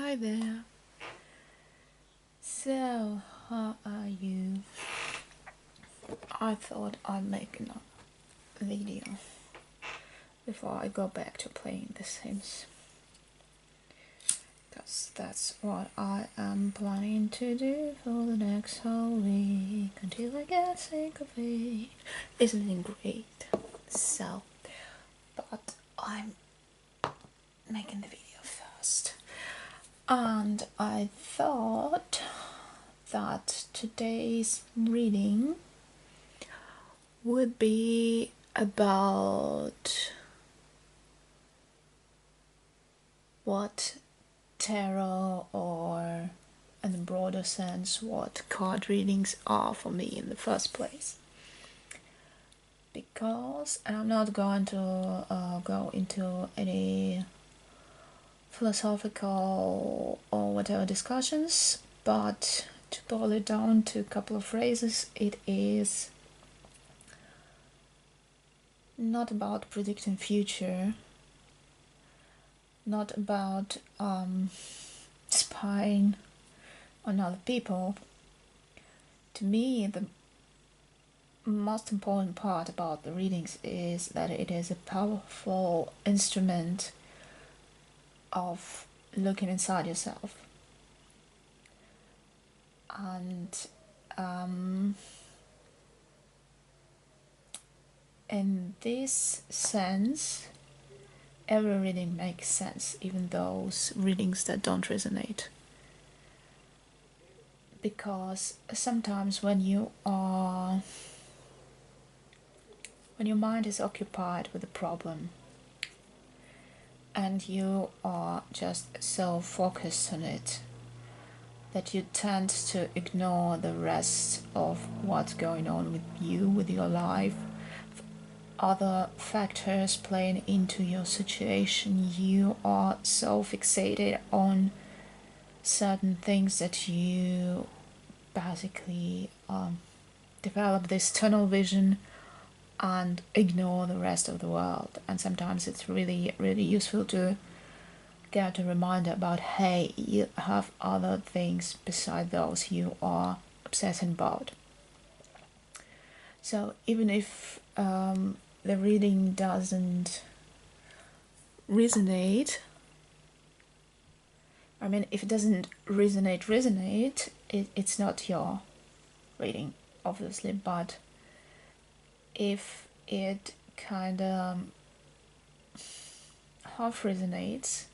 Hi there. So, how are you? I thought I'd make a video before I go back to playing The Sims, because that's what I am planning to do for the next whole week until I get sick of it. Isn't it great? So, but I'm making the video first, and I thought that today's reading would be about what tarot, or in a broader sense what card readings are for me in the first place. Because, and I'm not going to go into any philosophical or whatever discussions, but to boil it down to a couple of phrases, it is not about predicting future, not about spying on other people. To me, the most important part about the readings is that it is a powerful instrument of looking inside yourself. And in this sense, every reading makes sense, even those readings that don't resonate. Because sometimes when your mind is occupied with a problem and you are just so focused on it that you tend to ignore the rest of what's going on with you, with your life, other factors playing into your situation. You are so fixated on certain things that you basically develop this tunnel vision and ignore the rest of the world. And sometimes it's really useful to get a reminder about, hey, you have other things beside those you are obsessing about. So even if the reading doesn't resonate, I mean, if it doesn't resonate, it's not your reading, obviously. But if it kind of half resonates,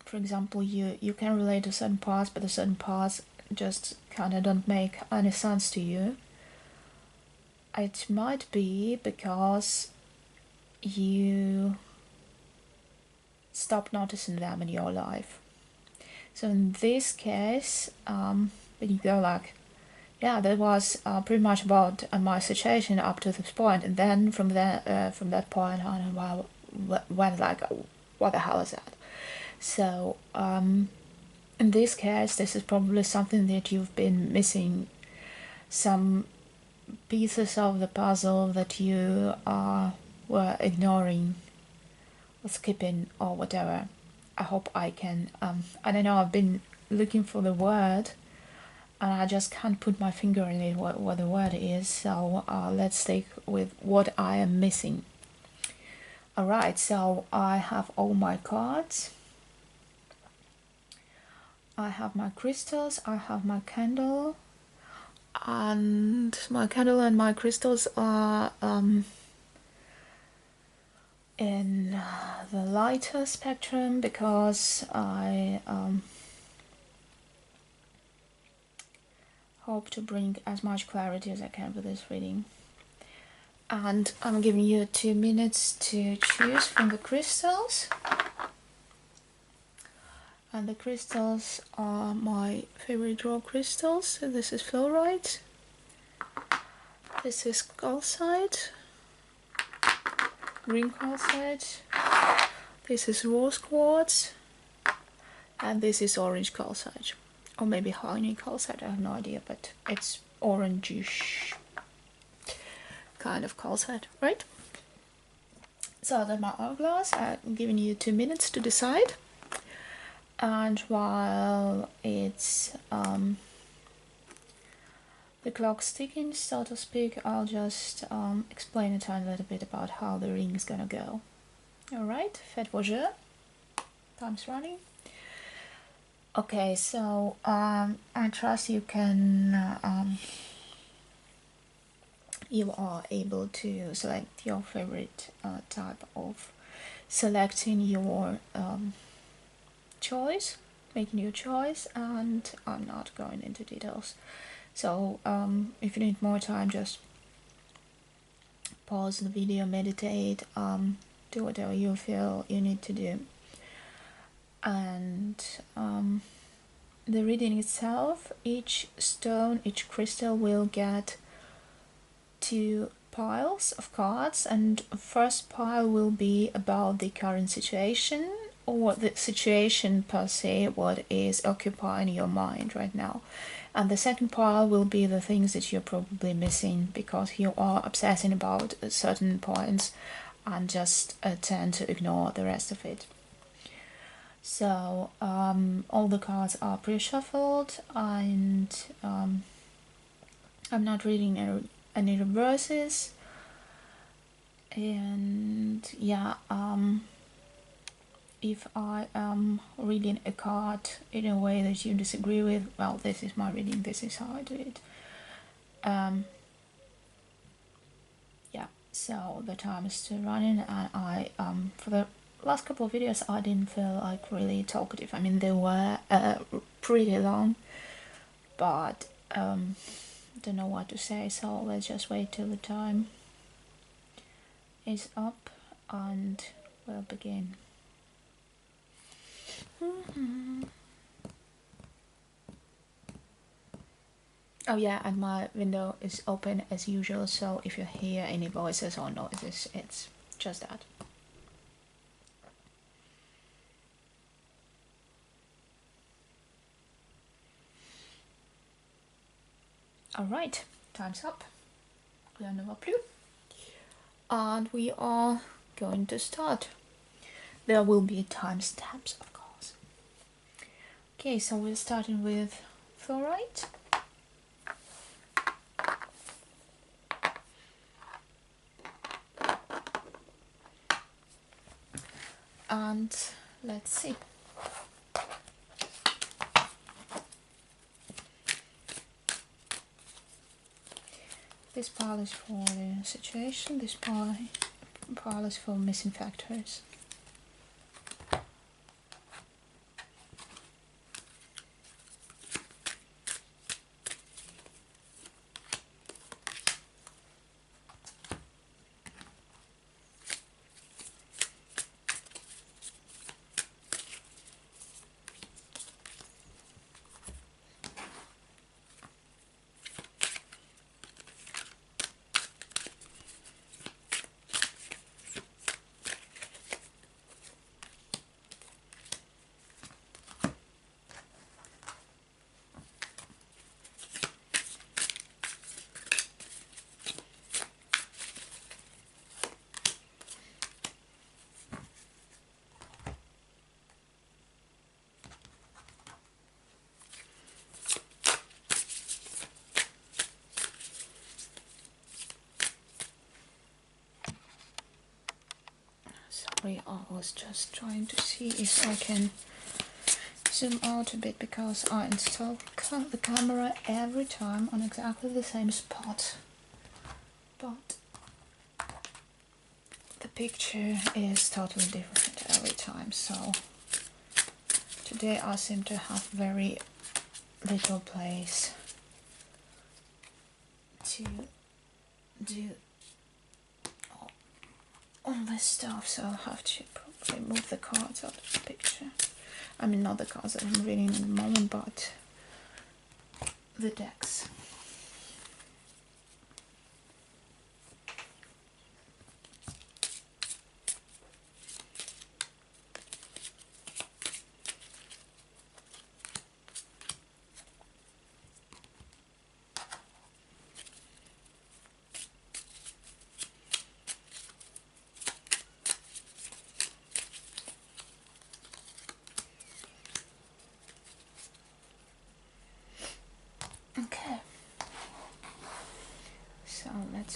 for example, you can relate to certain parts, but the certain parts just kind of don't make any sense to you, it might be because you stop noticing them in your life. So in this case, when you go like, yeah, that was pretty much about my situation up to this point, and then from that point on, well, went like, what the hell is that? So in this case, this is probably something that you've been missing, some pieces of the puzzle that you were ignoring or skipping or whatever. I hope I can, I don't know, I've been looking for the word and I just can't put my finger in it what the word is, so let's stick with what I am missing. Alright, so I have all my cards, I have my crystals, I have my candle, and my candle and my crystals are in the lighter spectrum because I hope to bring as much clarity as I can with this reading. And I'm giving you 2 minutes to choose from the crystals. And the crystals are my favorite draw crystals. So this is fluorite, this is calcite, green calcite, this is rose quartz, and this is orange calcite, or maybe honey calcite, I have no idea, but it's orangish kind of calcite, right? So that's my hourglass. I'm giving you 2 minutes to decide. And while it's the clock's ticking, so to speak, I'll just explain a tiny little bit about how the ring is gonna go. Alright, faites vos jeux. Time's running. Okay, so I trust you can you are able to select your favorite type of selecting your choice, making your choice, and I'm not going into details. So if you need more time, just pause the video, meditate, do whatever you feel you need to do. And the reading itself, each stone, each crystal will get 2 piles of cards, and first pile will be about the current situation, or the situation per se, what is occupying your mind right now. And the second pile will be the things that you're probably missing because you are obsessing about certain points and just tend to ignore the rest of it. So all the cards are pre-shuffled, and I'm not reading any reverses. And yeah, if I am reading a card in a way that you disagree with, well, this is my reading, this is how I do it. Yeah, so the time is still running, and I for the last couple of videos I didn't feel like really talkative. I mean, they were pretty long, but don't know what to say, so let's just wait till the time is up and we'll begin. Oh yeah, and my window is open as usual, so if you hear any voices or noises, it's just that. Alright, time's up. Rien ne va plus. And we are going to start. There will be timestamps, of course. Okay, so we're starting with fluorite. And let's see. This pile is for the situation, this pile is for missing factors. Sorry, I was just trying to see if I can zoom out a bit because I install the camera every time on exactly the same spot, but the picture is totally different every time, so today I seem to have very little place to do all this stuff, so I'll have to probably move the cards out of the picture. I mean, not the cards that I'm reading in the moment, but the decks.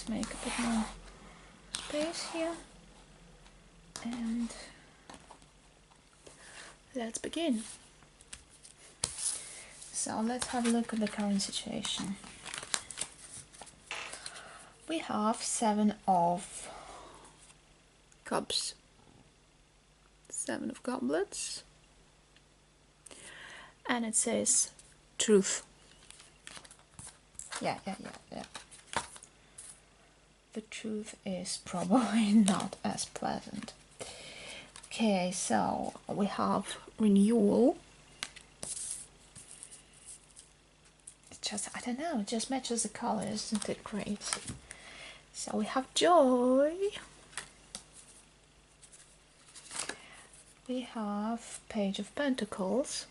let's make a bit more space here, and let's begin. So let's have a look at the current situation. We have 7 of cups, 7 of goblets, and it says truth. Yeah. The truth is probably not as pleasant. Okay, so we have renewal. It's just, I don't know, it just matches the colors, isn't it great? So we have joy. We have Page of Pentacles.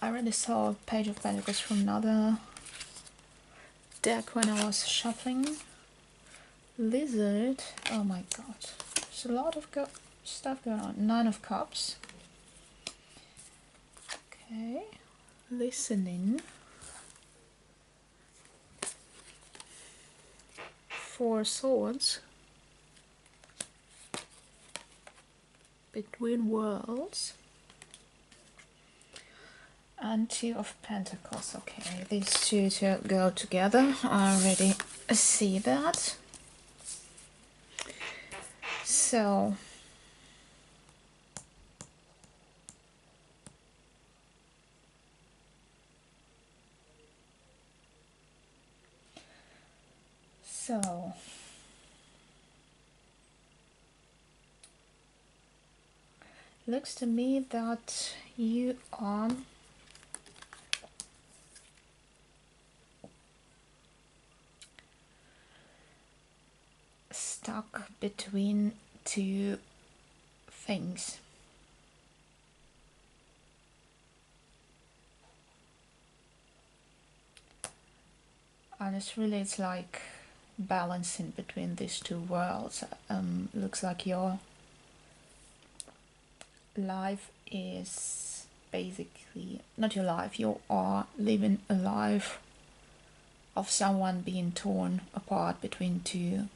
I already saw a Page of Pentacles from another deck when I was shuffling. Lizard. Oh my god. There's a lot of stuff going on. 9 of Cups. Okay. Listening. 4 Swords. Between Worlds. And 2 of Pentacles. Okay, these two to go together. I already see that. So looks to me that you are stuck between 2 things. And it's like balancing between these 2 worlds. Looks like your life is basically, not your life, you are living a life of someone being torn apart between 2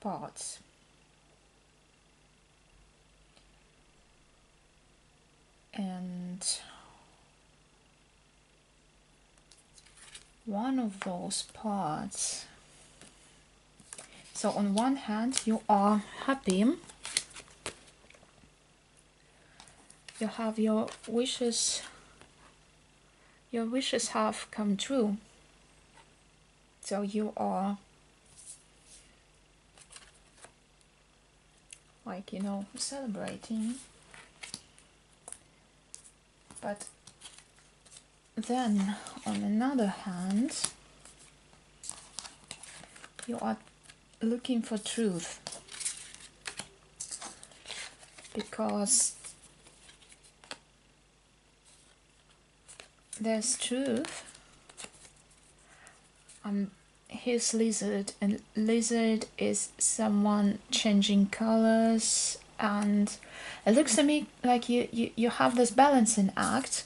parts. And one of those parts, so on one hand you are happy, you have your wishes have come true, so you are like, you know, celebrating. But then on another hand you are looking for truth, because there's truth. Here's lizard, and lizard is someone changing colors, and it looks to me like you have this balancing act,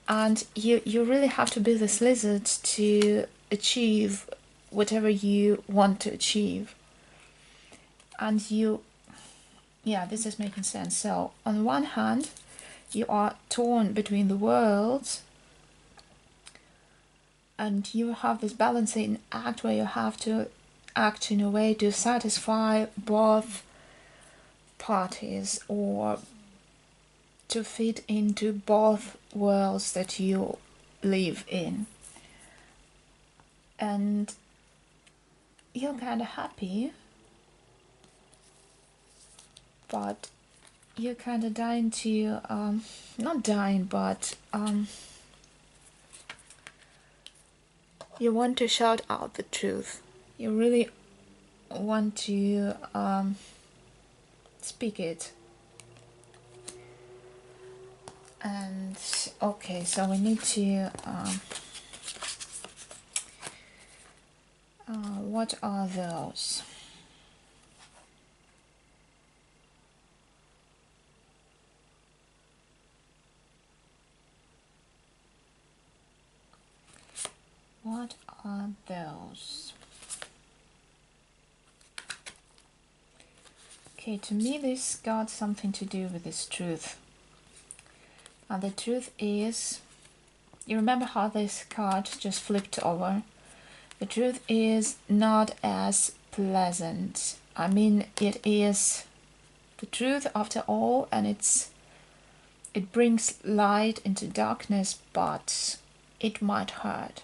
and you really have to be this lizard to achieve whatever you want to achieve. And this is making sense. So on one hand you are torn between the worlds, and you have this balancing act where you have to act in a way to satisfy both parties, or to fit into both worlds that you live in. And you're kind of happy, but you're kind of dying to, not dying, but you want to shout out the truth. You really want to speak it. And okay, so we need to what are those? What are those? Okay, to me this got something to do with this truth. And the truth is, you remember how this card just flipped over? The truth is not as pleasant. I mean, it is the truth after all, and it brings light into darkness, but it might hurt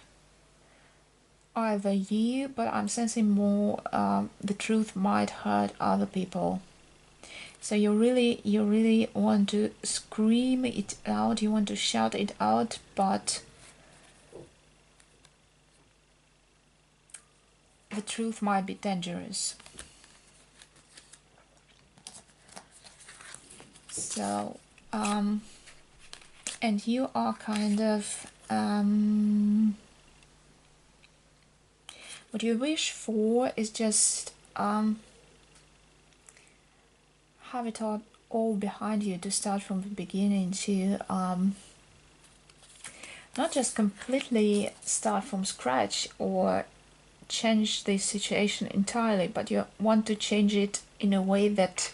either you, but I'm sensing more the truth might hurt other people. So you really want to scream it out, you want to shout it out, but the truth might be dangerous. So, and you are kind of, what you wish for is just have it all behind you, to start from the beginning, to not just completely start from scratch or change the situation entirely, but you want to change it in a way that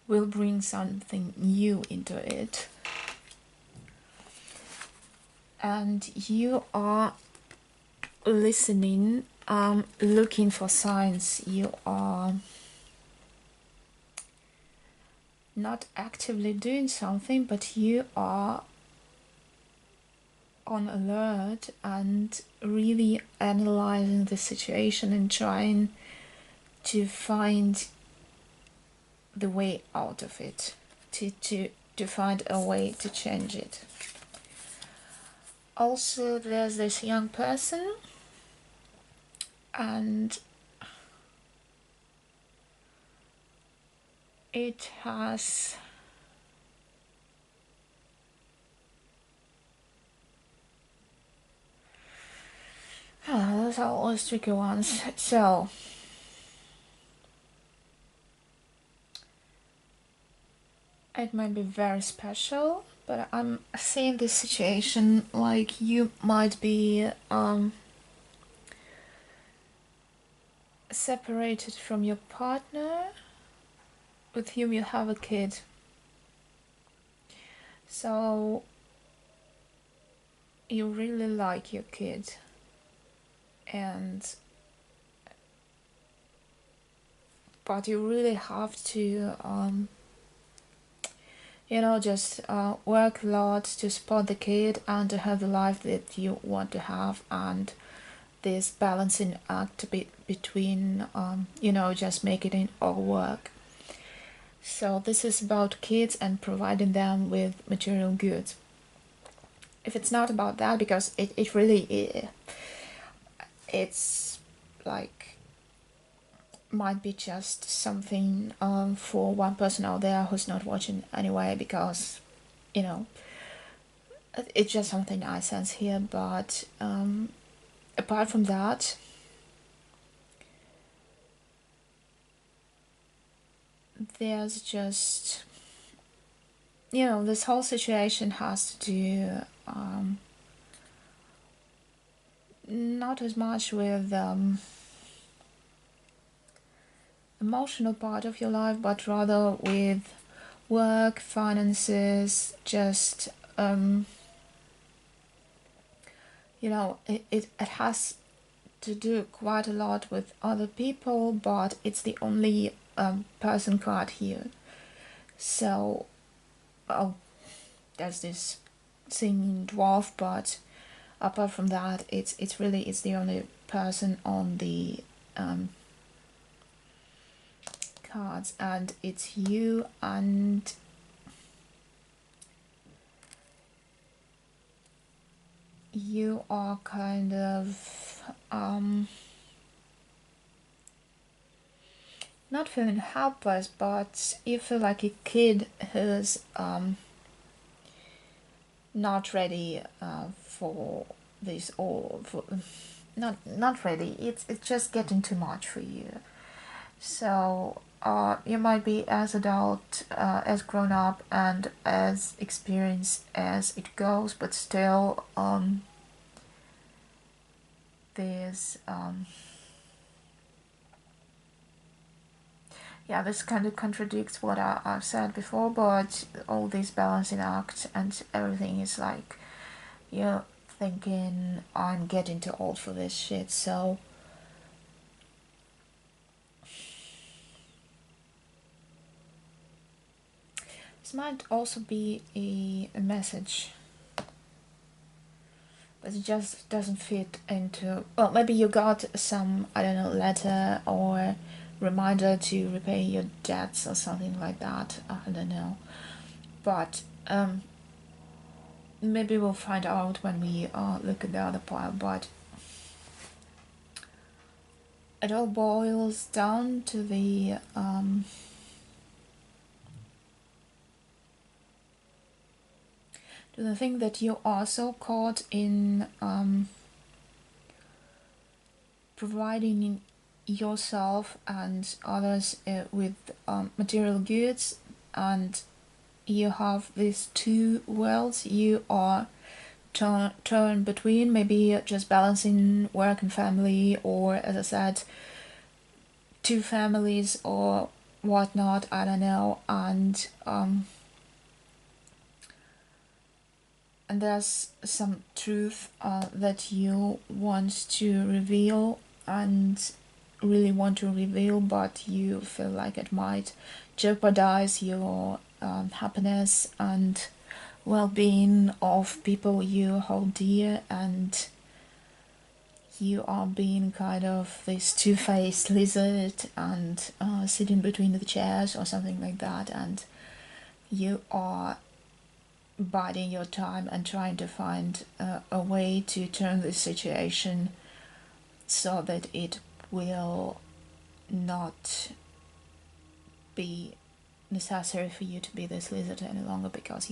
will bring something new into it. And you are listening, looking for signs. You are not actively doing something, but you are on alert and really analyzing the situation and trying to find the way out of it, to find a way to change it. Also, there's this young person, and it has those are always tricky ones. So it might be very special, but I'm seeing this situation like you might be separated from your partner with whom you have a kid. So you really like your kid, but you really have to just work a lot to support the kid and to have the life that you want to have, and this balancing act between just making it all work. So this is about kids and providing them with material goods. If it's not about that, because it really it's like might be just something for one person out there who's not watching anyway, because it's just something I sense here. But apart from that, there's just this whole situation has to do not as much with emotional part of your life, but rather with work, finances, just it has to do quite a lot with other people, but it's the only person card here. So there's this singing dwarf, but apart from that, it's the only person on the cards, and it's you, and you are kind of not feeling helpless, but you feel like a kid who's not ready for this, or for not ready. It's just getting too much for you. So you might be as adult, as grown up, and as experienced as it goes, but still this yeah, this kind of contradicts what I've said before, but all these balancing acts and everything is like you're thinking I'm getting too old for this shit. So this might also be a message, but it just doesn't fit into, well, maybe you got some, I don't know, letter or reminder to repay your debts or something like that. I don't know, but maybe we'll find out when we look at the other pile. But it all boils down to the thing that you are so caught in providing yourself and others with material goods, and you have these two worlds you are torn between, maybe just balancing work and family, or as I said, two families or whatnot, I don't know, and there's some truth that you want to reveal and really want to reveal, but you feel like it might jeopardize your happiness and well-being of people you hold dear, and you are being kind of this two-faced lizard and sitting between the chairs or something like that, and you are biding your time and trying to find a way to turn this situation so that it will not be necessary for you to be this lizard any longer, because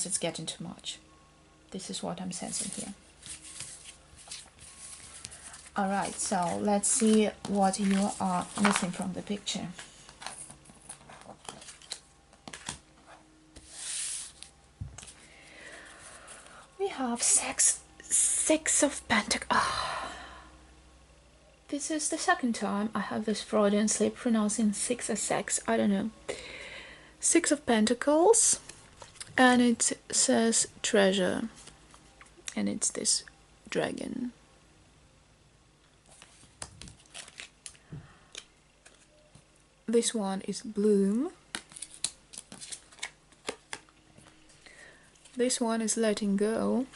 it's getting too much. This is what I'm sensing here. Alright, so let's see what you are missing from the picture. We have Six of Pentacles. This is the second time I have this Freudian slip pronouncing six as sex. I don't know. Six of Pentacles, and it says treasure, and it's this dragon. This one is bloom. This one is letting go.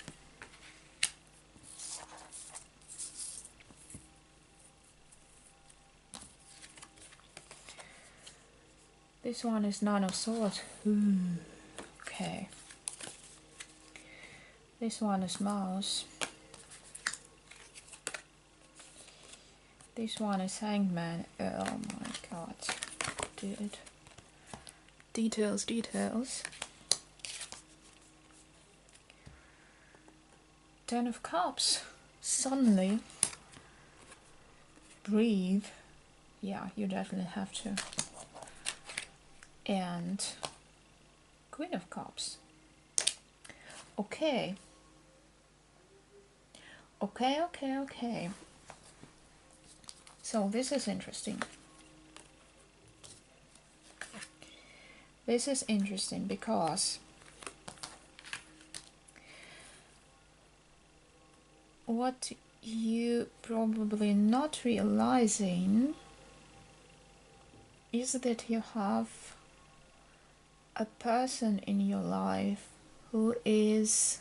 This one is Nine of Swords. Okay. This one is Mouse. This one is Hangman. Oh my god. Dude. Details. Ten of Cups. Suddenly. Breathe. Yeah, you definitely have to. And Queen of Cups. Okay. So this is interesting. This is interesting because what you probably not realizing is that you have a person in your life who is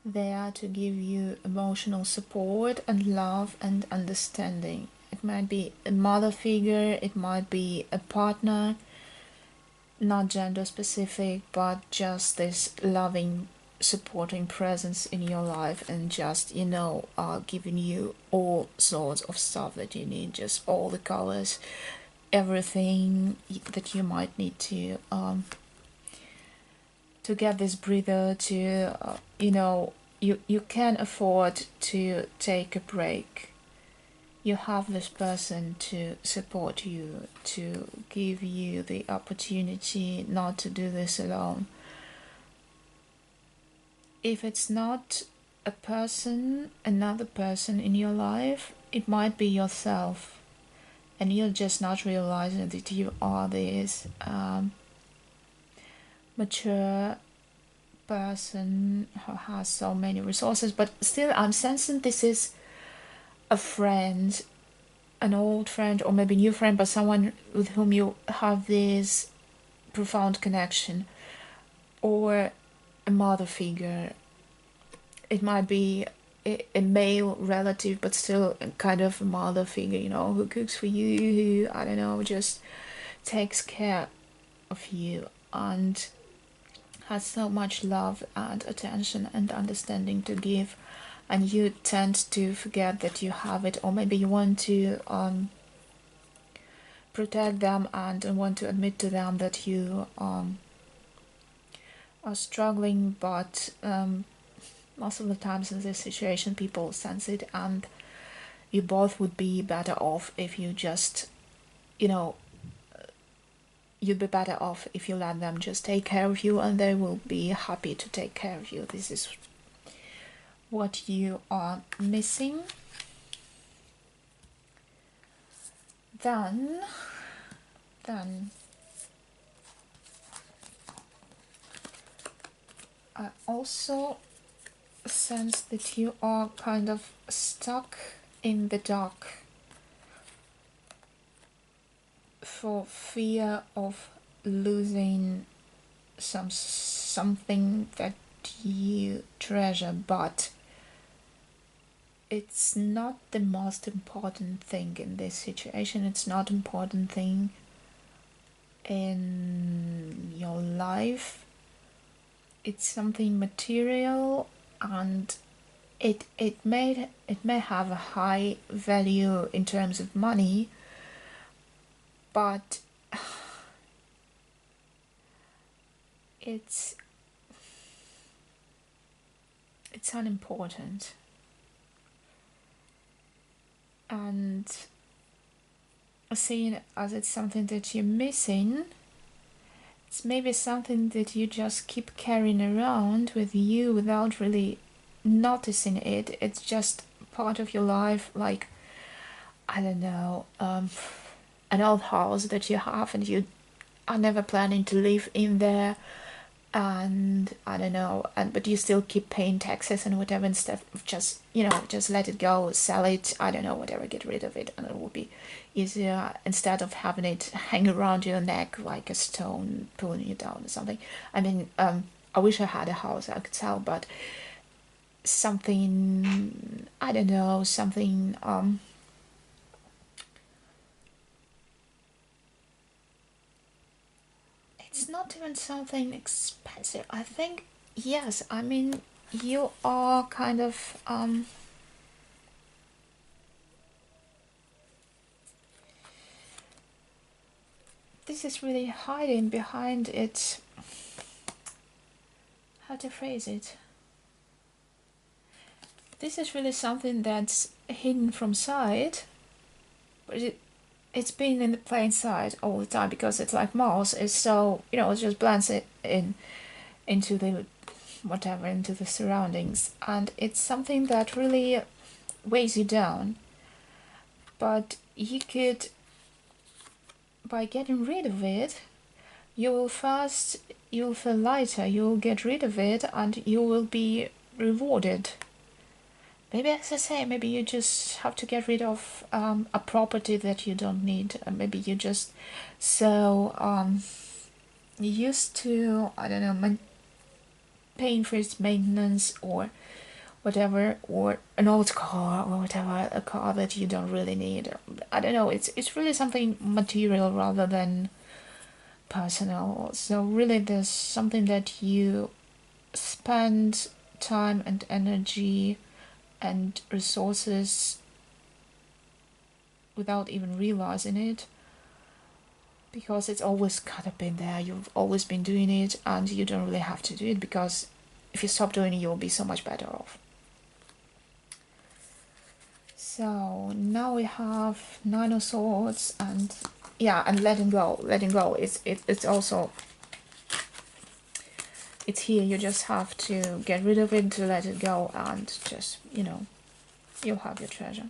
there to give you emotional support and love and understanding. It might be a mother figure, it might be a partner, not gender specific, but just this loving, supporting presence in your life, and just, giving you all sorts of stuff that you need, just all the colors, everything that you might need to get this breather, to you can afford to take a break. You have this person to support you, to give you the opportunity not to do this alone. if it's not a person, another person in your life, it might be yourself, and you're just not realizing that you are this mature person who has so many resources. But still, I'm sensing this is a friend, an old friend, or maybe new friend, but someone with whom you have this profound connection, or a mother figure. It might be a male relative, but still kind of a mother figure, you know, who cooks for you, who, I don't know, just takes care of you and has so much love and attention and understanding to give, and you tend to forget that you have it, or maybe you want to protect them and want to admit to them that you are struggling, but most of the times in this situation people sense it, and you both would be better off if you just, you know, you'd be better off if you let them just take care of you, and they will be happy to take care of you. This is what you are missing. Then I also sense that you are kind of stuck in the dark for fear of losing something that you treasure, but it's not the most important thing in this situation. It's not an important thing in your life. It's something material, and it may have a high value in terms of money, but it's unimportant. And seeing as it's something that you're missing, it's maybe something that you just keep carrying around with you without really noticing it. It's just part of your life, like, I don't know, an old house that you have and you are never planning to live in there, and I don't know, but you still keep paying taxes and whatever, instead of just, you know, just let it go, sell it, I don't know, whatever, get rid of it, and it will be easier instead of having it hang around your neck like a stone pulling you down or something. I mean, I wish I had a house I could sell, but something, I don't know, something it's not even something expensive. I think, yes, I mean, you are kind of this is really hiding behind it. How to phrase it? This is really something that's hidden from sight, but it's been in the plain sight all the time, because it's like moss. It's so, you know, it just blends it in into the whatever, into the surroundings, and it's something that really weighs you down. But you could, by getting rid of it, you'll feel lighter, you'll get rid of it, and you will be rewarded. Maybe, as I say, maybe you just have to get rid of a property that you don't need. Maybe you just so used to, I don't know, paying for its maintenance or whatever, or an old car or whatever, a car that you don't really need. I don't know, it's really something material rather than personal. So really there's something that you spend time and energy and resources without even realizing it, because it's always kind of been there. You've always been doing it, and you don't really have to do it, because if you stop doing it, you'll be so much better off. So now we have Nine of Swords, and yeah, and letting go. It's also it's here. You just have to get rid of it, to let it go, and just, you know, you'll have your treasure.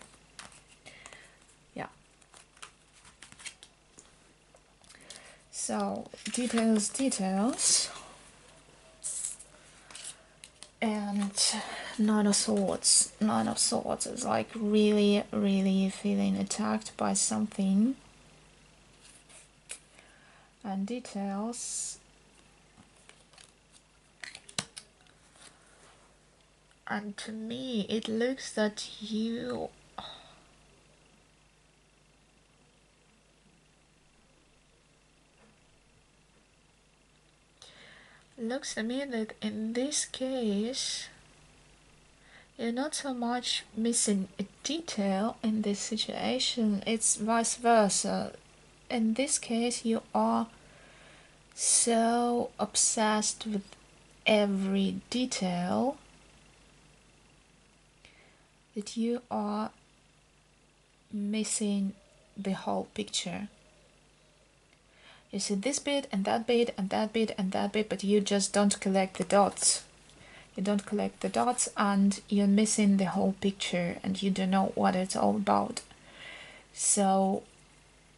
Yeah. So, details. And Nine of Swords. Nine of Swords is like really, really feeling attacked by something. And details. And to me, it looks that you... Looks to me that in this case, you're not so much missing a detail in this situation, it's vice versa. In this case, you are so obsessed with every detail that you are missing the whole picture. You see this bit and that bit and that bit and that bit, but you just don't collect the dots. You don't collect the dots and you're missing the whole picture and you don't know what it's all about. So,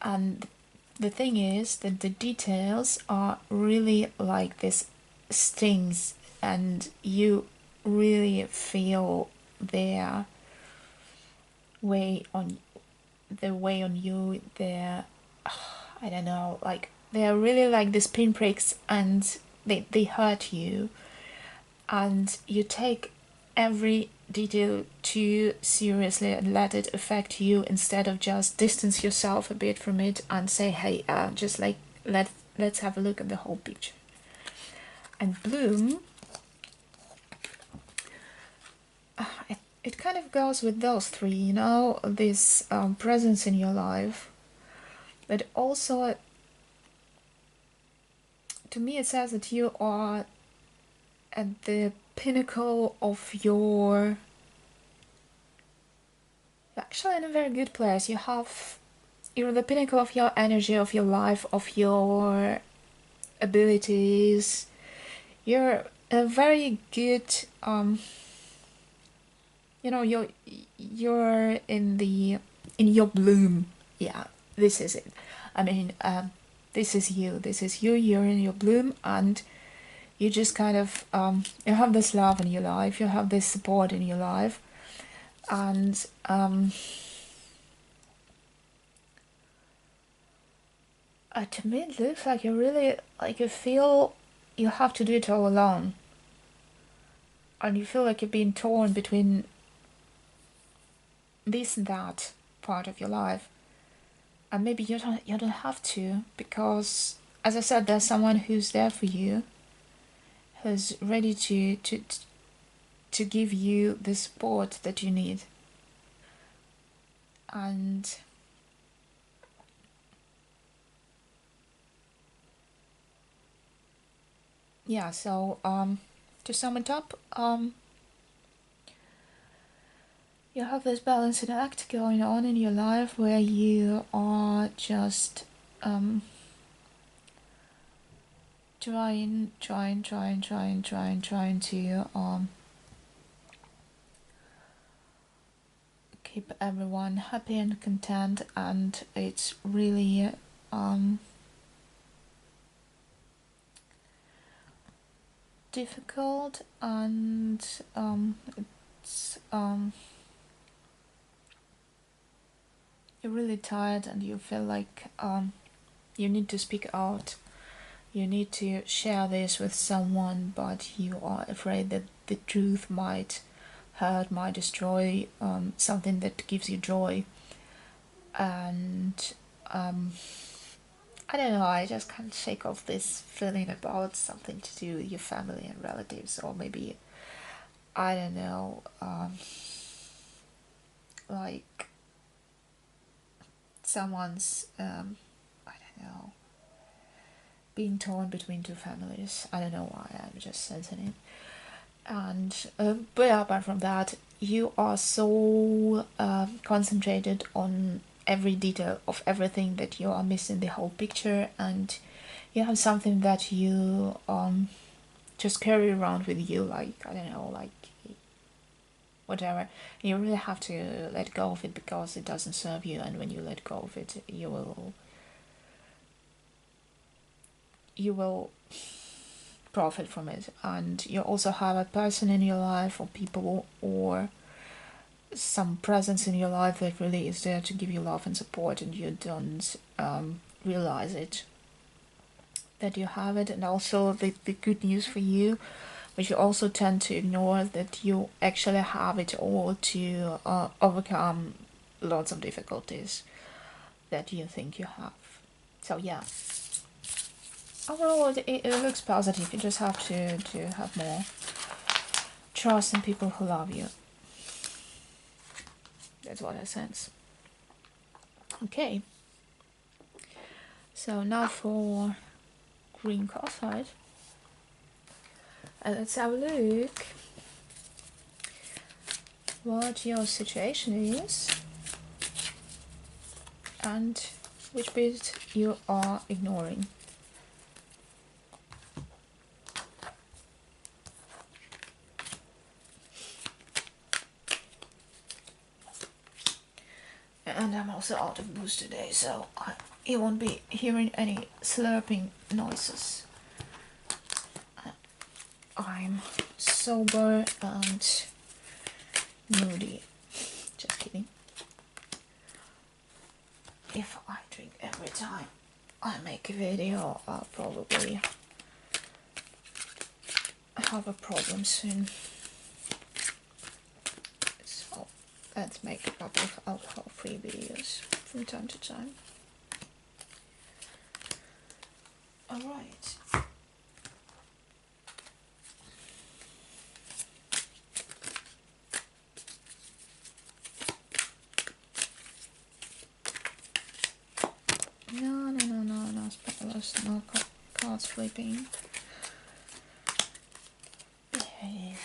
and the thing is that the details are really like this stings and you really feel their way on you, their, I don't know, like they're really like these pinpricks and they hurt you, and you take every detail too seriously and let it affect you instead of just distance yourself a bit from it and say, hey, just like let's have a look at the whole picture. And Bloom, it kind of goes with those three, you know, this presence in your life, but also to me it says that you are at the pinnacle of your, actually in a very good place. You're the pinnacle of your energy, of your life, of your abilities. You're a very good you know, you're in your bloom. Yeah, this is it. I mean, this is you, you're in your bloom, and you just kind of you have this love in your life, you have this support in your life, and to me it looks like you really, like you feel you have to do it all alone, and you feel like you're being torn between this and that part of your life, and maybe you don't have to, because as I said, there's someone who's there for you, who's ready to give you the support that you need. And yeah, so to sum it up, you have this balancing act going on in your life where you are just trying to keep everyone happy and content, and it's really difficult, and it's you're really tired and you feel like you need to speak out, you need to share this with someone, but you are afraid that the truth might hurt, might destroy something that gives you joy. And I don't know, I just can't shake off this feeling about something to do with your family and relatives, or maybe, I don't know, like someone's, I don't know, being torn between two families. I don't know why, I'm just sensing it. And but apart from that, you are so concentrated on every detail of everything that you are missing the whole picture, and you have something that you just carry around with you, like, I don't know, like whatever. You really have to let go of it because it doesn't serve you, and when you let go of it, you will profit from it. And you also have a person in your life, or people, or some presence in your life that really is there to give you love and support, and you don't realize it, that you have it. And also the good news for you, which you also tend to ignore, that you actually have it all to overcome lots of difficulties that you think you have. So yeah, overall it looks positive. You just have to have more trust in people who love you. That's what I sense. Okay, so now for green card. Let's have a look what your situation is and which bit you are ignoring. And I'm also out of booze today, so you won't be hearing any slurping noises. I'm sober and moody. Just kidding. If I drink every time I make a video, I'll probably have a problem soon. So let's make a couple of alcohol-free videos from time to time. Alright. No spoilers, no cards flipping. Behave.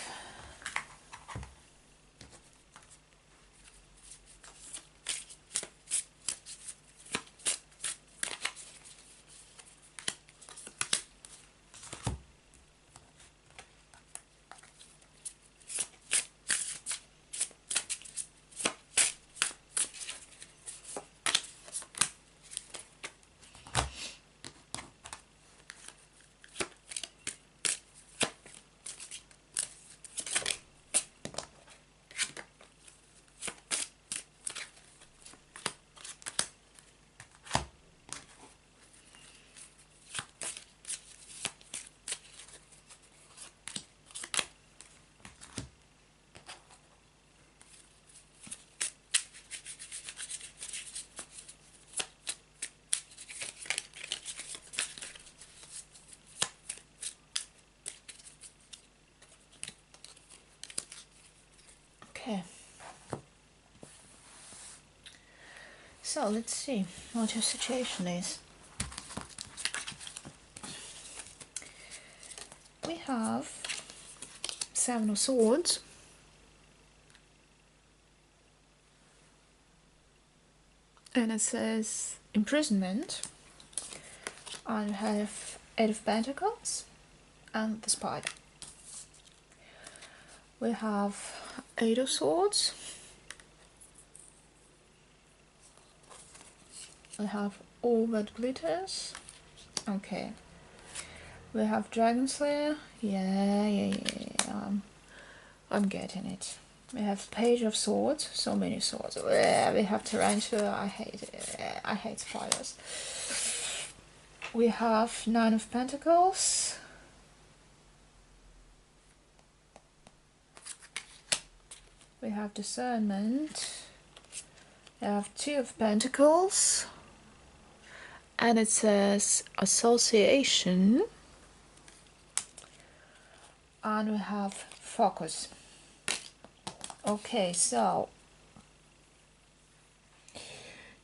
Okay. So let's see what your situation is. We have Seven of Swords, and it says imprisonment, and we have Eight of Pentacles and the Spider. We have Eight of Swords, we have All That Glitters, okay. We have Dragon Slayer, yeah, I'm getting it. We have Page of Swords, so many swords. We have Tarantula, I hate spiders. We have Nine of Pentacles. We have Discernment. We have Two of Pentacles. And it says Association. And we have Focus. Okay, so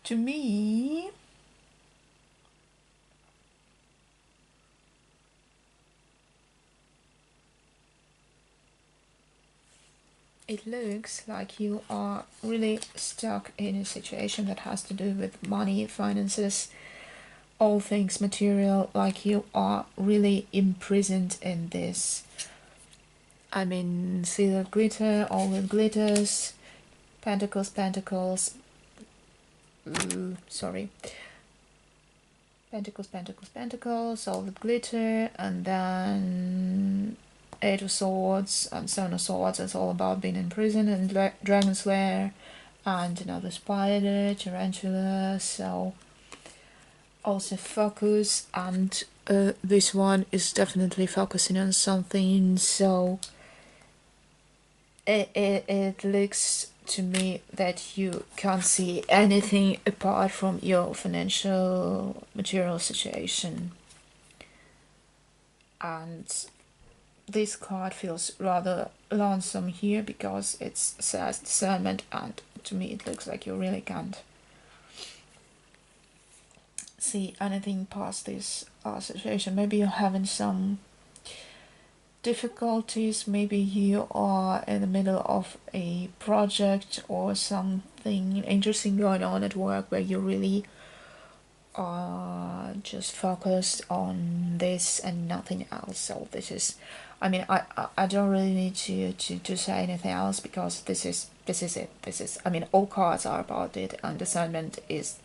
to me, it looks like you are really stuck in a situation that has to do with money, finances, all things material, like you are really imprisoned in this. I mean, see the glitter, all the glitters, pentacles, pentacles, sorry, pentacles, pentacles, pentacles, all the glitter, and then Eight of Swords and Seven of Swords. It's all about being in prison, and Dragon Slayer, and another spider, tarantula. So also focus, and this one is definitely focusing on something. So it looks to me that you can't see anything apart from your financial material situation, and this card feels rather lonesome here because it says discernment, and to me it looks like you really can't see anything past this situation. Maybe you're having some difficulties, maybe you are in the middle of a project or something interesting going on at work where you really are just focused on this and nothing else. So this is, I mean, I don't really need to say anything else, because this is it. This is, I mean, all cards are about it, and discernment is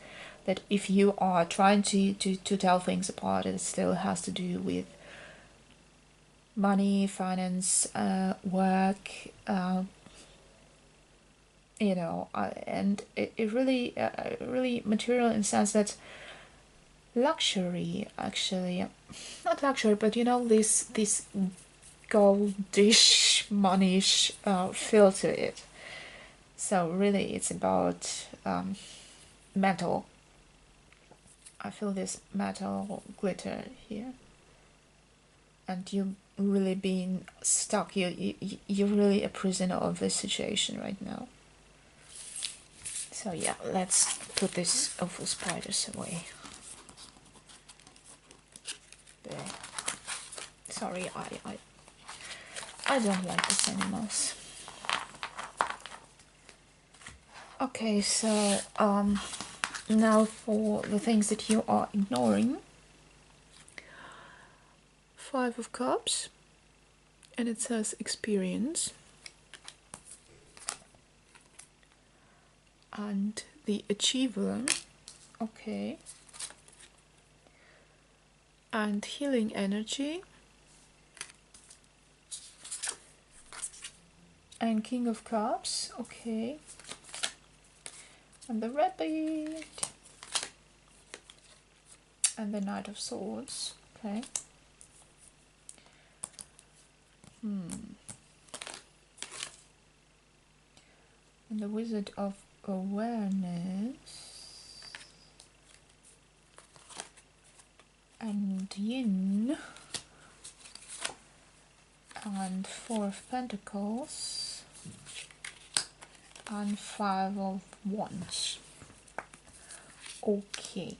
that if you are trying to tell things apart, it still has to do with money, finance, work, you know, and it really really material in the sense that luxury, actually, not luxury, but you know, this goldish, moneyish feel to it. So really it's about metal. I feel this metal glitter here, and you really being stuck. You're really a prisoner of this situation right now. So yeah, let's put this awful spiders away. There. Sorry, I don't like this animals. Okay, so now for the things that you are ignoring. Five of Cups, and it says experience. And the Achiever, okay. And healing energy. And King of Cups, okay. And the Rabbit. And the Knight of Swords, okay. And the Wizard of Awareness. And Yin. And Four of Pentacles. And Five of Wands. Okay.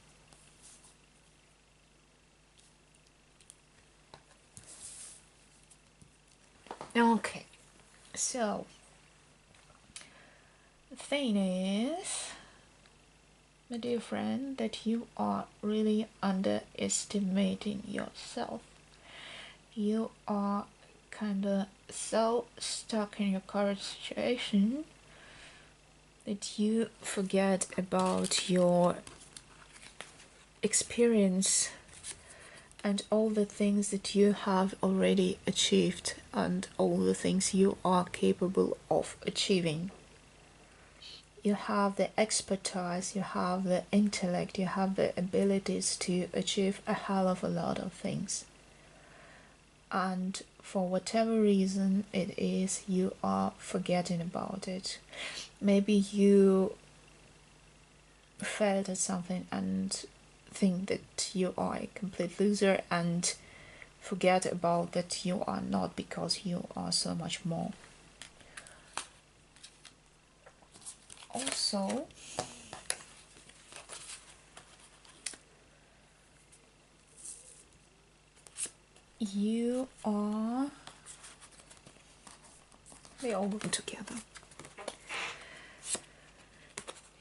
Okay, so the thing is, my dear friend, that you are really underestimating yourself. You are kinda so stuck in your current situation that you forget about your experience and all the things that you have already achieved and all the things you are capable of achieving. You have the expertise, you have the intellect, you have the abilities to achieve a hell of a lot of things. And for whatever reason it is, you are forgetting about it. Maybe you failed at something and think that you are a complete loser and forget about that you are not, because you are so much more. Also, you are, they all go together.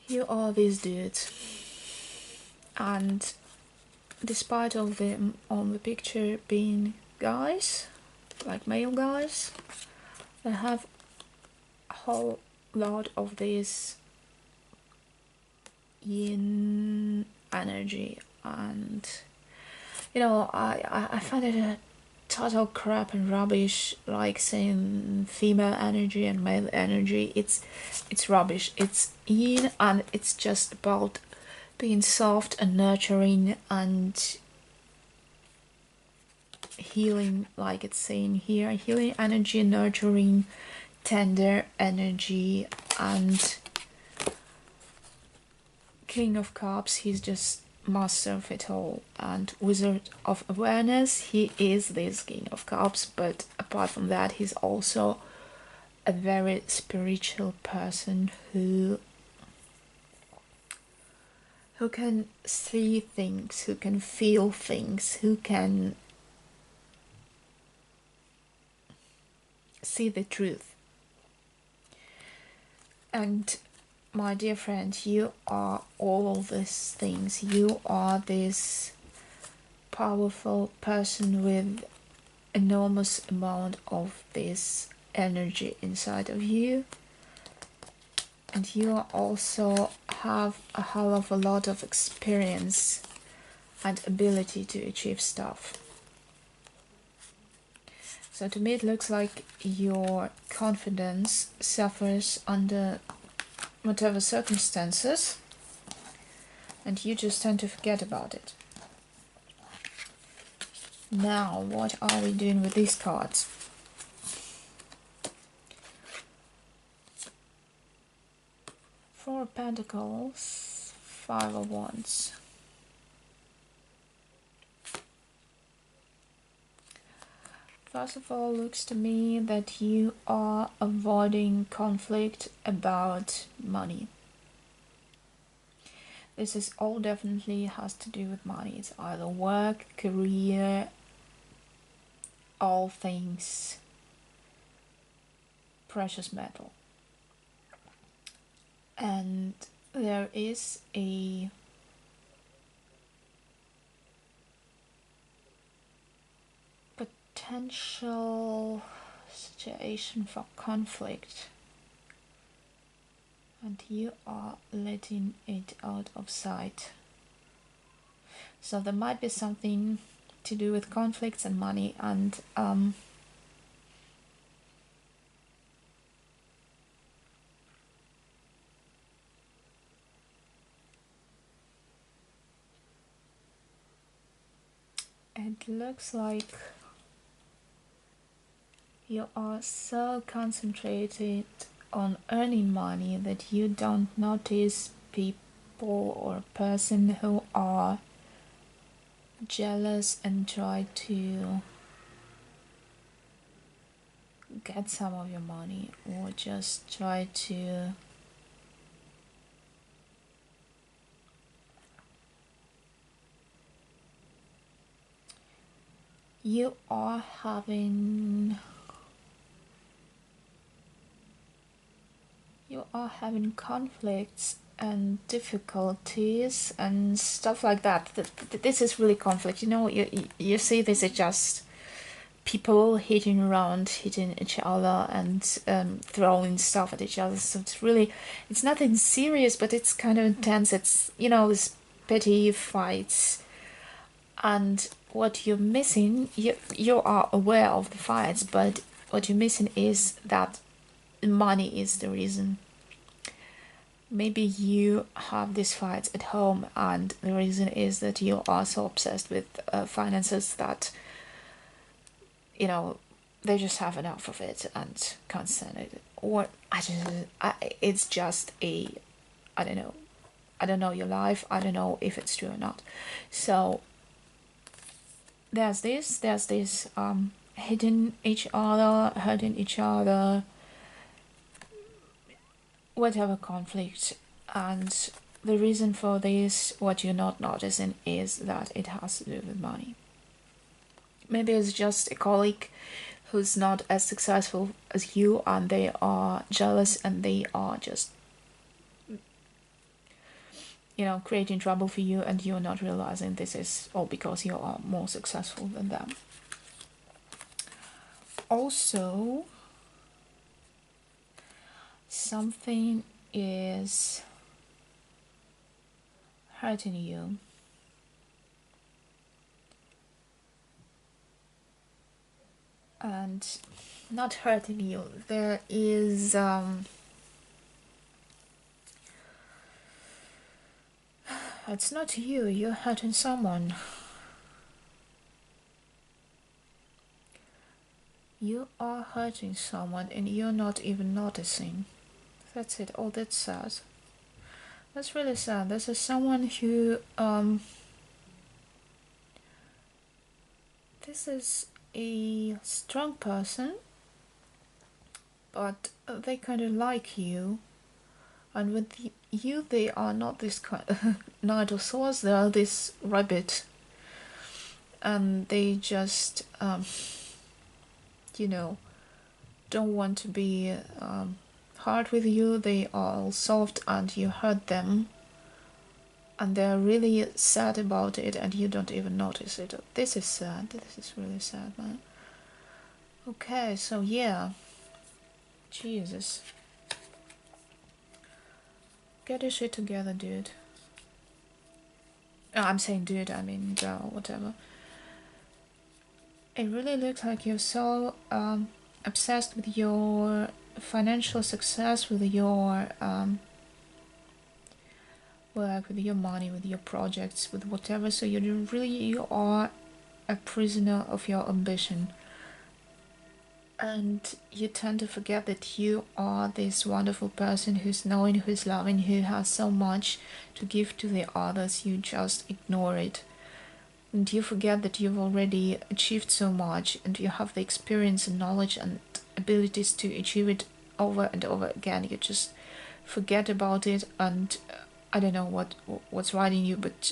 You are these dudes, and despite of them on the picture being guys, like male guys, they have a whole lot of this yin energy, and you know, I find it a total crap and rubbish, like saying female energy and male energy. It's rubbish. It's yin, and it's just about being soft and nurturing and healing, like it's saying here, healing energy, nurturing, tender energy. And King of Cups, he's just master of it all and wizard of awareness. He is this King of Cups, but apart from that, he's also a very spiritual person who can see things, who can feel things, who can see the truth. And my dear friend, you are all of these things. You are this powerful person with enormous amount of this energy inside of you. And you also have a hell of a lot of experience and ability to achieve stuff. So to me it looks like your confidence suffers under whatever circumstances, and you just tend to forget about it. Now, what are we doing with these cards? Four of Pentacles, Five of Wands. First of all, looks to me that you are avoiding conflict about money. This is all definitely has to do with money. It's either work, career, all things precious metal. And there is a potential situation for conflict, and you are letting it out of sight. So there might be something to do with conflicts and money, and it looks like you are so concentrated on earning money that you don't notice people or person who are jealous and try to get some of your money, or just try to you are having conflicts and difficulties and stuff like that. This is really conflict. You know, you see this is just people hitting each other and throwing stuff at each other. So it's nothing serious, but it's kind of intense. It's, you know, this petty fights. And what you're missing, you are aware of the fights, but what you're missing is that money is the reason. Maybe you have these fights at home, and the reason is that you are so obsessed with finances that, you know, they just have enough of it and can't stand it. Or it's just I don't know your life. I don't know if it's true or not. So there's this hitting each other, hurting each other, whatever conflict. And the reason for this, what you're not noticing, is that it has to do with money. Maybe it's just a colleague who's not as successful as you, and they are jealous, and they are just creating trouble for you, and you're not realizing this is all because you are more successful than them. Also, something is hurting you. And not hurting you, there is it's not you, you're hurting someone. You are hurting someone and you're not even noticing. That's it. Oh, that's sad. That's really sad. This is someone who this is a strong person, but they kind of like you, and with you they are not this kind of knight of swords, they are this rabbit, and they just don't want to be hard with you. They are all soft and you hurt them, and they're really sad about it and you don't even notice it. This is sad. This is really sad, man. Okay, so yeah. Jesus. Get your shit together, dude. I'm saying dude, I mean girl, whatever. It really looks like you're so obsessed with your financial success, with your work, with your money, with your projects, with whatever. So you are a prisoner of your ambition, and you tend to forget that you are this wonderful person who's knowing, who's loving, who has so much to give to the others. You just ignore it, and you forget that you've already achieved so much and you have the experience and knowledge and abilities to achieve it over and over again. You just forget about it, and I don't know what's riding you, but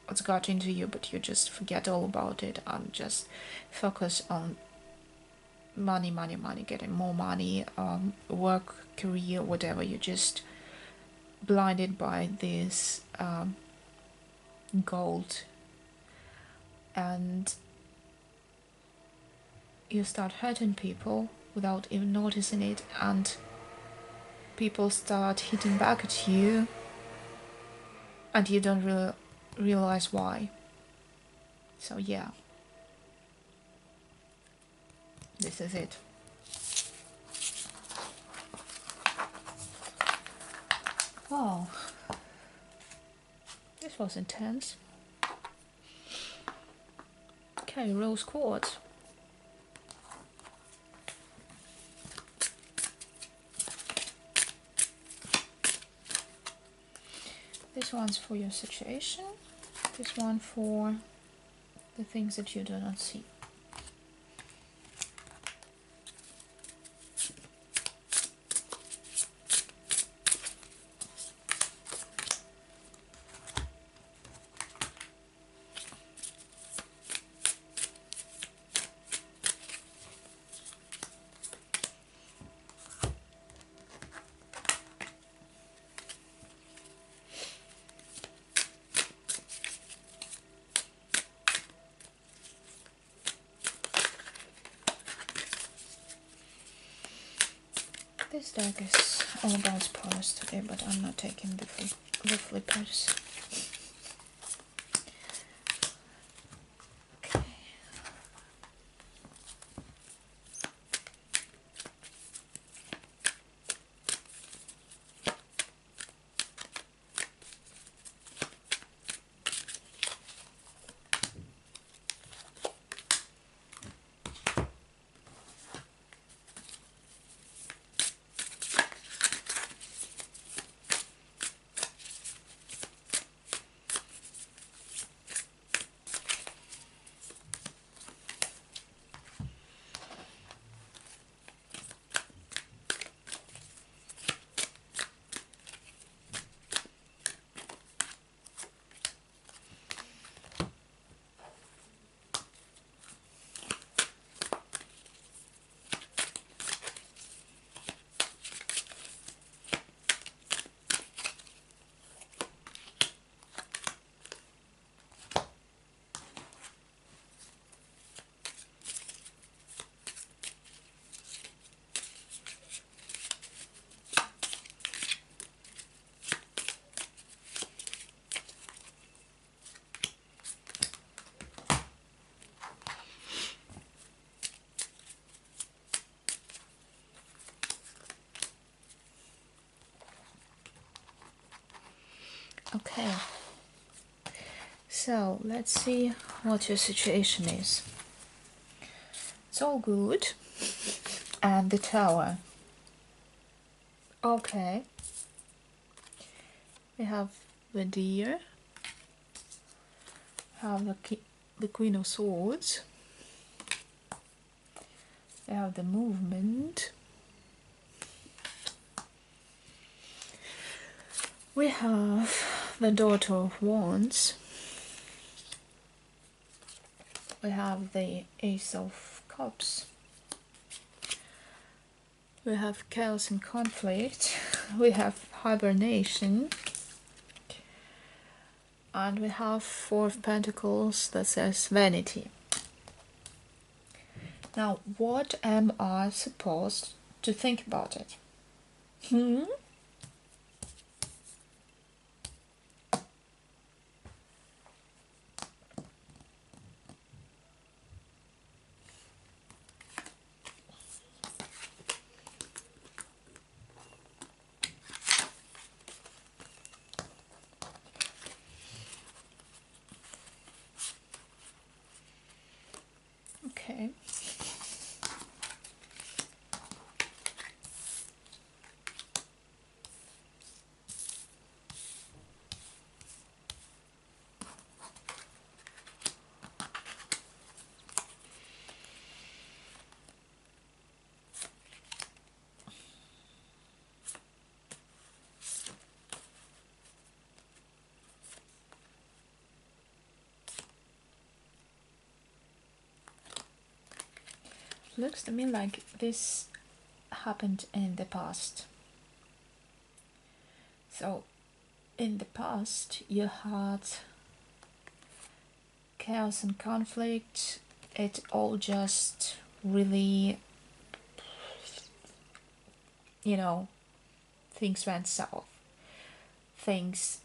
what's got into you, but you just forget all about it and just focus on money, getting more money, work, career, whatever. You're just blinded by this gold, and you start hurting people without even noticing it, and people start hitting back at you and you don't really realize why. So yeah, this is it. Wow, this was intense. Okay, rose quartz. This one's for your situation, this one for the things that you do not see. This deck is all about spoilers today, but I'm not taking the flippers. Okay. Okay, so let's see what your situation is. It's all good. And the Tower. Okay. We have the Deer. Have the Queen of Swords. We have the Movement. We have the Daughter of Wands. We have the Ace of Cups. We have Chaos and Conflict. We have Hibernation. And we have Four of Pentacles that says Vanity. Now, what am I supposed to think about it? Okay. Looks to me like this happened in the past. So, in the past, you had chaos and conflict. It all just really, you know, things went south. Things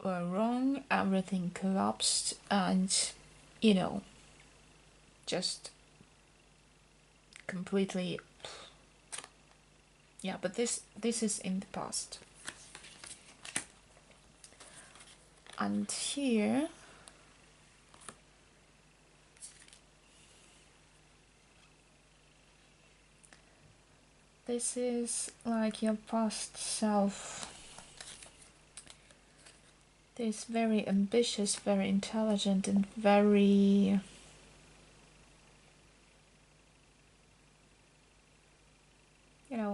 were wrong, everything collapsed, and, you know, just completely, yeah. But this is in the past. And here this is like your past self. This very ambitious, very intelligent, and very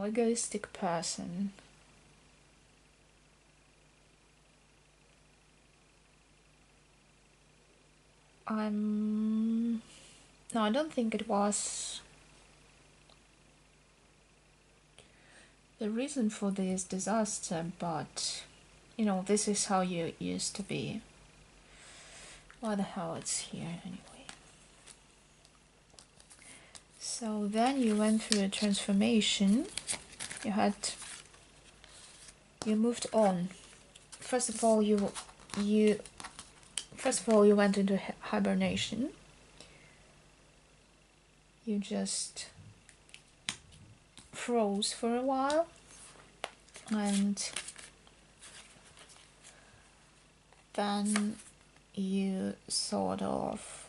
egoistic person. No, I don't think it was the reason for this disaster, but this is how you used to be. Why the hell it's here anyway? So then you went through a transformation. You moved on. First of all, you went into hibernation. You just froze for a while, and then you sort of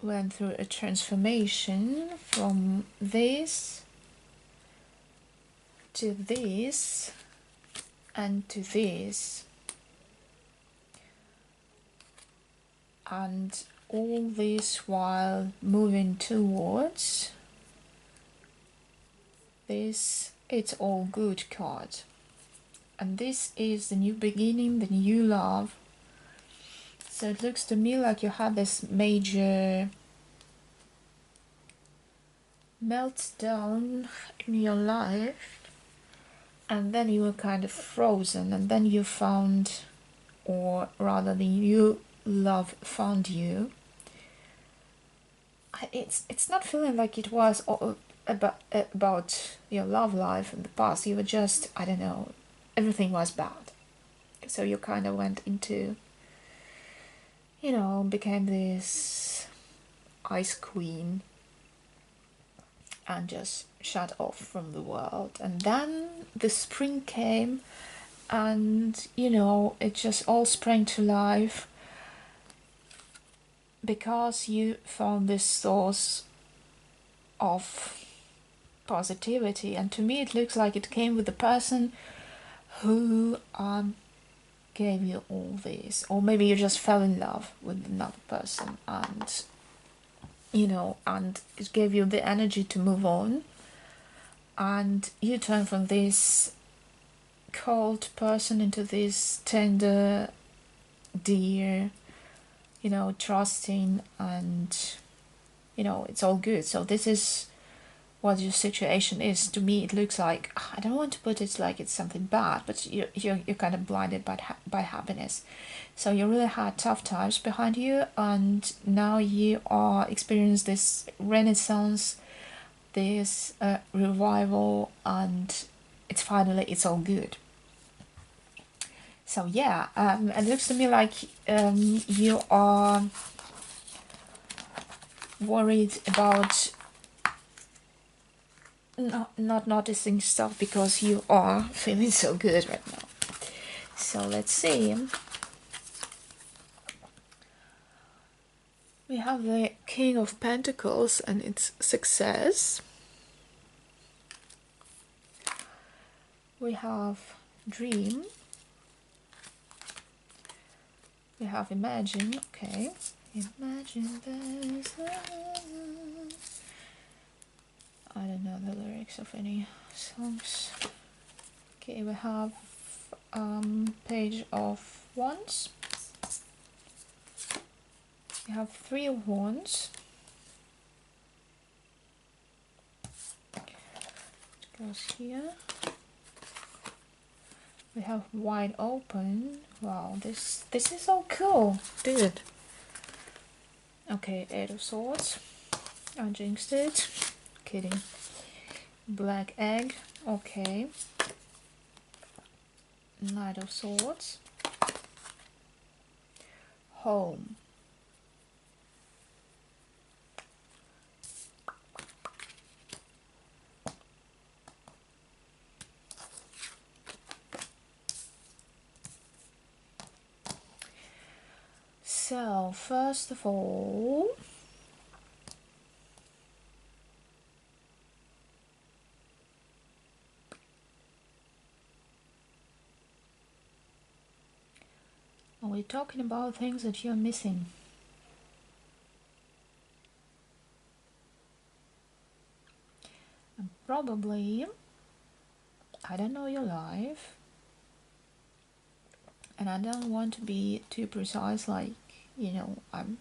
went through a transformation from this to this and to this, and all this while moving towards this It's All Good card. And this is the new beginning, the new love. So it looks to me like you had this major meltdown in your life, and then you were kind of frozen, and then you found, or rather the new love found you. It's not feeling like it was all about your love life in the past. You were just, I don't know, everything was bad. So you kind of went into, became this ice queen and just shut off from the world. And then the spring came and you know, it just all sprang to life because you found this source of positivity. And to me it looks like it came with the person who gave you all this, or maybe you just fell in love with another person, and you know, and it gave you the energy to move on, and you turn from this cold person into this tender, dear, you know, trusting, and you know, it's all good. So this is what your situation is. To me it looks like, I don't want to put it like it's something bad, but you're kind of blinded by happiness. So you really had tough times behind you, and now you are experiencing this renaissance, this revival, and it's all good. So yeah, it looks to me like you are worried about not noticing stuff because you are feeling so good right now. So let's see. We have the King of Pentacles and its success. We have Dream. We have Imagine. Okay. Imagine there's I don't know the lyrics of any songs. Okay, we have Page of Wands. We have Three of Wands. It goes here. We have Wide Open. Wow, this is so cool, dude. Okay, Eight of Swords. I jinxed it. Kidding. Black Egg. Okay. Knight of Swords. Home. So, first of all, are we talking about things that you're missing? And probably, I don't know your life, and I don't want to be too precise, like, you know, I'm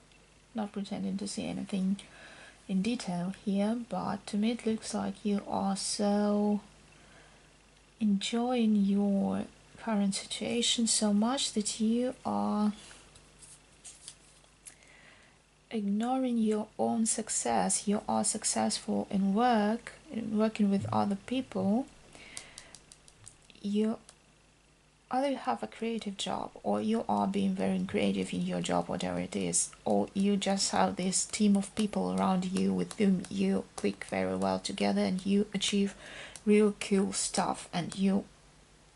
not pretending to see anything in detail here, but to me it looks like you are so enjoying your current situation so much that you are ignoring your own success. You are successful in work, in working with other people. You either have a creative job, or you are being very creative in your job, whatever it is, or you just have this team of people around you with whom you click very well together and you achieve real cool stuff, and you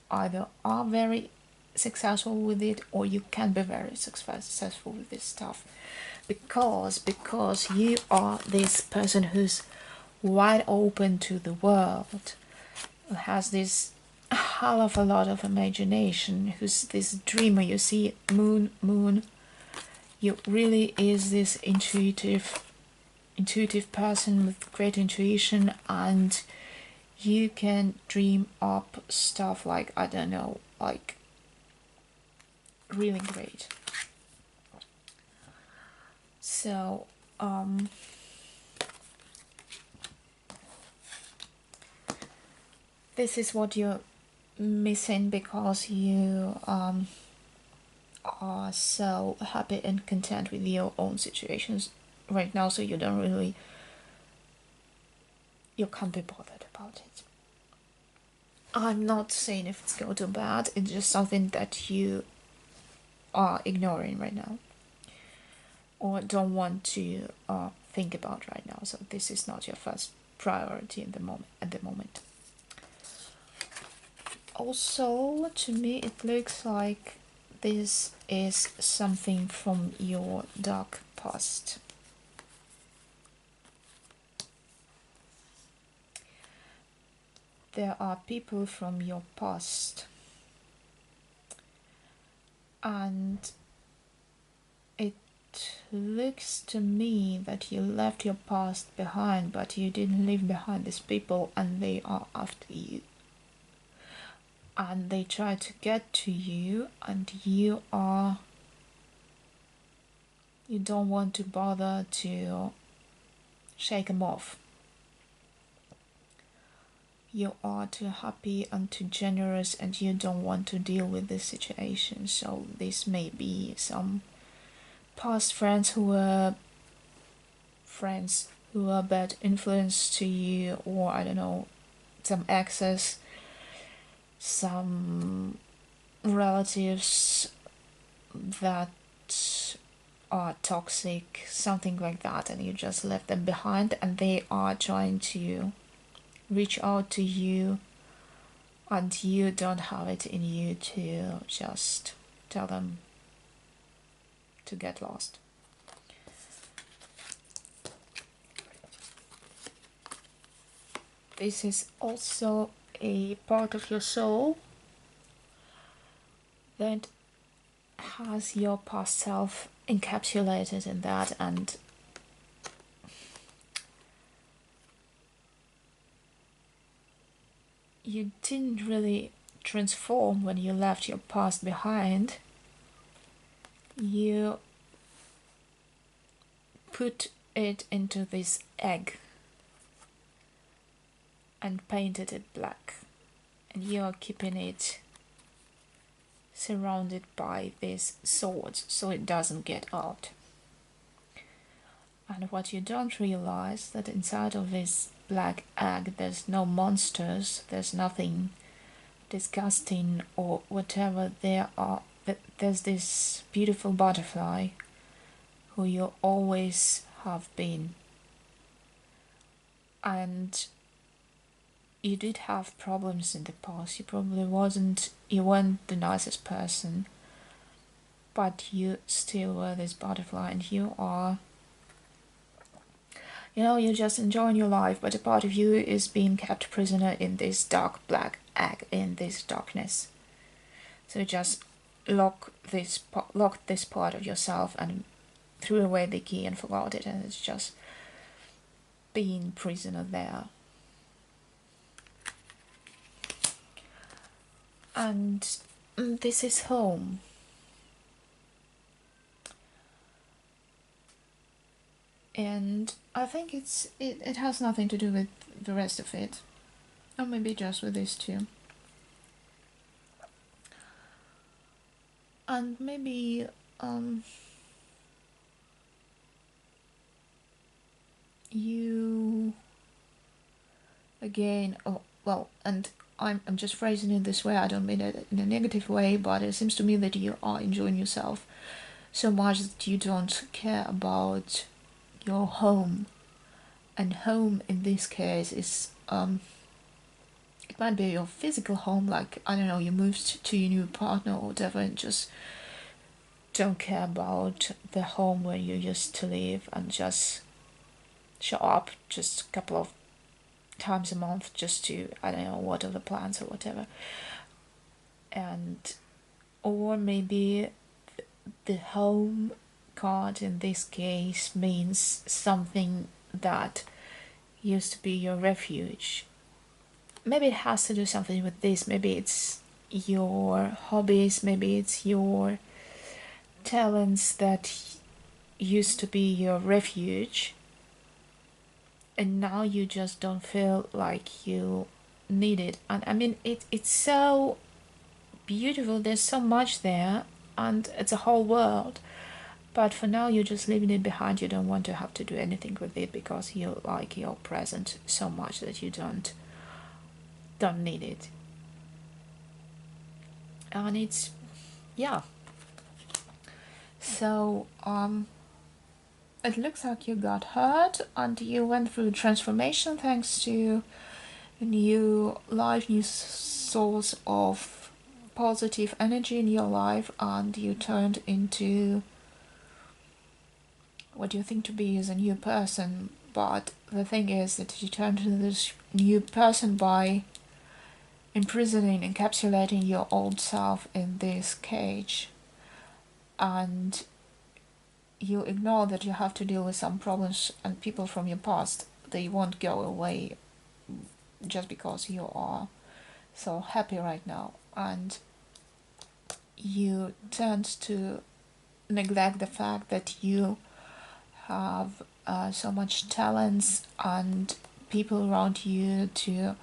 either are very successful with it, or you can be very successful with this stuff, because you are this person who's wide open to the world, who has this hell of a lot of imagination, who's this dreamer. You see, moon, you really is this intuitive person with great intuition, and you can dream up stuff like, I don't know, like really great. So this is what you're missing, because you are so happy and content with your own situations right now, so you don't really, you can't be bothered about it. I'm not saying if it's good or bad, it's just something that you are ignoring right now, or don't want to think about right now. So this is not your first priority in the moment, at the moment. also, to me, it looks like this is something from your dark past. There are people from your past, and it looks to me that you left your past behind, but you didn't leave behind these people, and they are after you. And they try to get to you, and you don't want to bother to shake them off. You are too happy and too generous, and you don't want to deal with this situation. So this may be some past friends who were bad influence to you, or I don't know, some exes, some relatives that are toxic, something like that, and you just left them behind, and they are trying to reach out to you, and you don't have it in you to just tell them to get lost. This is also a part of your soul that has your past self encapsulated in that, and you didn't really transform when you left your past behind. You put it into this egg and painted it black, and you are keeping it surrounded by these swords so it doesn't get out. And what you don't realize, that inside of this black egg there's no monsters, there's nothing disgusting or whatever. There's this beautiful butterfly who you always have been. And you did have problems in the past. You weren't the nicest person, but you still were this butterfly, and you're just enjoying your life, but a part of you is being kept prisoner in this dark black egg, in this darkness. So you just locked this part of yourself and threw away the key and forgot it, and it's just being prisoner there. And this is home. And I think it has nothing to do with the rest of it, or maybe just with this too. And maybe you again. Oh well, and I'm just phrasing it this way. I don't mean it in a negative way, but it seems to me that you are enjoying yourself so much that you don't care about your home. And home in this case is it might be your physical home, like I don't know, you moved to your new partner or whatever, and just don't care about the home where you used to live, and just show up just a couple of times a month just to, I don't know, water the plants or whatever. And or maybe the home card in this case means something that used to be your refuge. Maybe it has to do something with this. Maybe it's your hobbies, maybe it's your talents that used to be your refuge, and now you just don't feel like you need it. And I mean, it's so beautiful, there's so much there, and it's a whole world, but for now you're just leaving it behind. You don't want to have to do anything with it because you like your present so much that you don't need it. And it's, yeah, so it looks like you got hurt and you went through transformation thanks to a new life, new source of positive energy in your life, and you turned into what you think to be as a new person. But the thing is that you turned into this new person by imprisoning, encapsulating your old self in this cage, and you ignore that you have to deal with some problems and people from your past. They won't go away just because you are so happy right now, and you tend to neglect the fact that you have so much talents and people around you to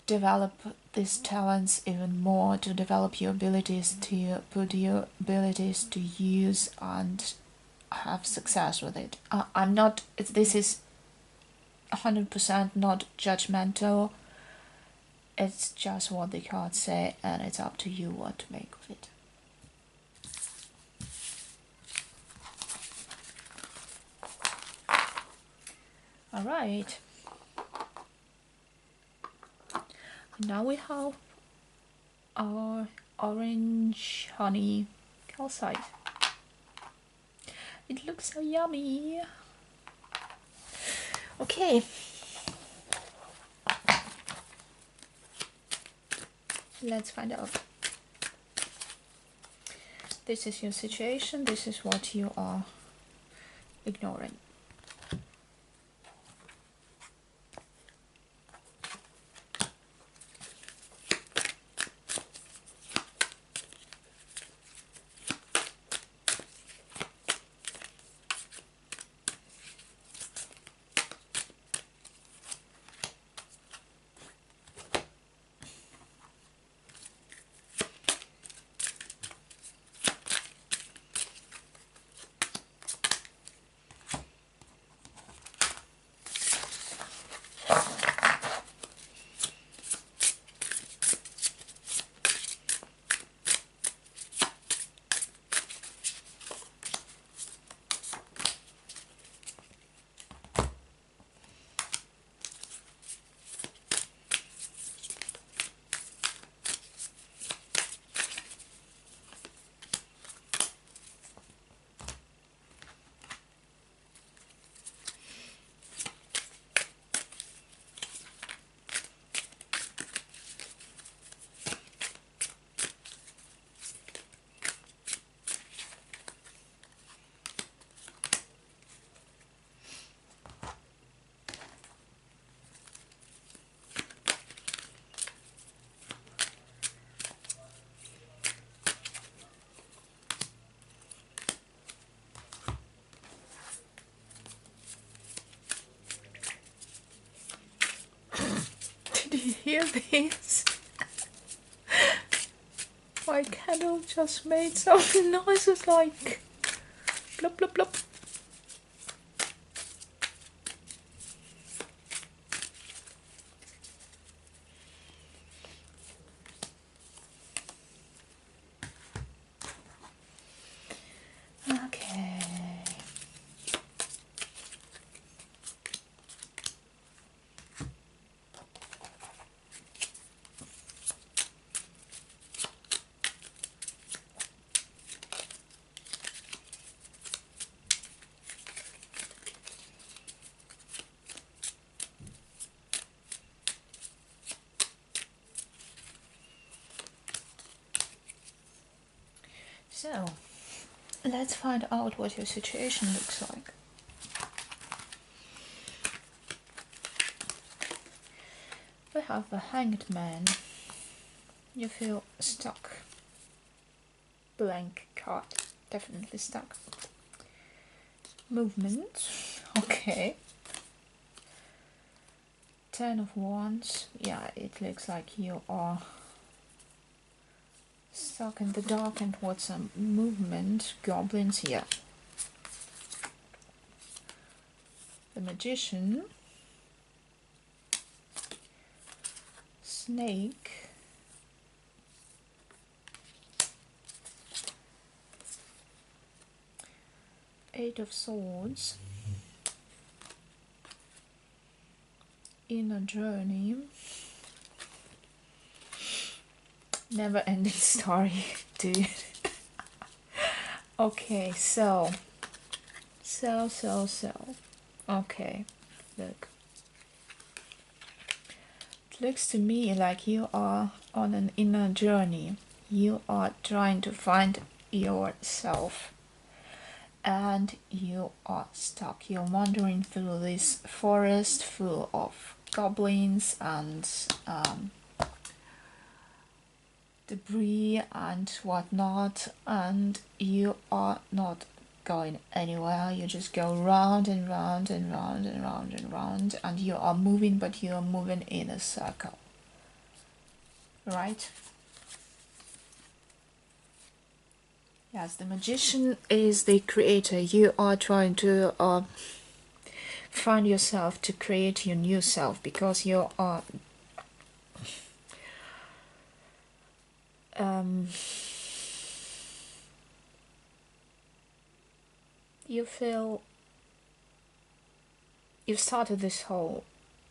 develop these talents even more, to develop your abilities, to put your abilities to use and have success with it. I'm not, this is 100% not judgmental. It's just what the cards say, and it's up to you what to make of it. Alright. Now we have our orange honey calcite. It looks so yummy. Okay. Let's find out. This is your situation. This is what you are ignoring. Did you hear this? My candle just made some noises like plop plop plop. Okay. So, let's find out what your situation looks like. We have the Hanged Man. You feel stuck. Blank card. Definitely stuck. Movement. Okay. 10 of Wands. Yeah, it looks like you are stuck in the dark and want some movement. Goblins here. The Magician. Snake. Eight of Swords. Inner Journey. Never ending story, dude. Okay, so. Okay, look. It looks to me like you are on an inner journey. You are trying to find yourself. And you are stuck. You're wandering through this forest full of goblins and debris and whatnot, and you are not going anywhere. You just go round and round and round and round and round, and you are moving, but you are moving in a circle, right? Yes, the magician is the creator. You are trying to find yourself, to create your new self, because you are you feel you started this whole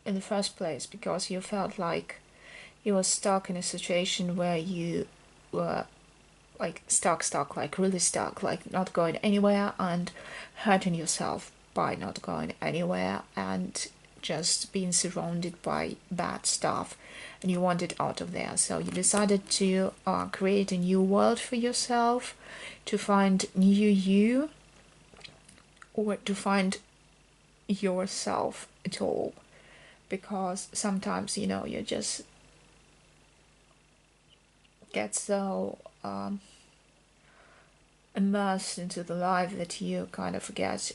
in the first place because you felt like you were stuck in a situation where you were like stuck, like really stuck, like not going anywhere and hurting yourself by not going anywhere and just being surrounded by bad stuff, and you wanted out of there. So you decided to create a new world for yourself, to find new you, or to find yourself at all, because sometimes you just get so immersed into the life that you kind of forget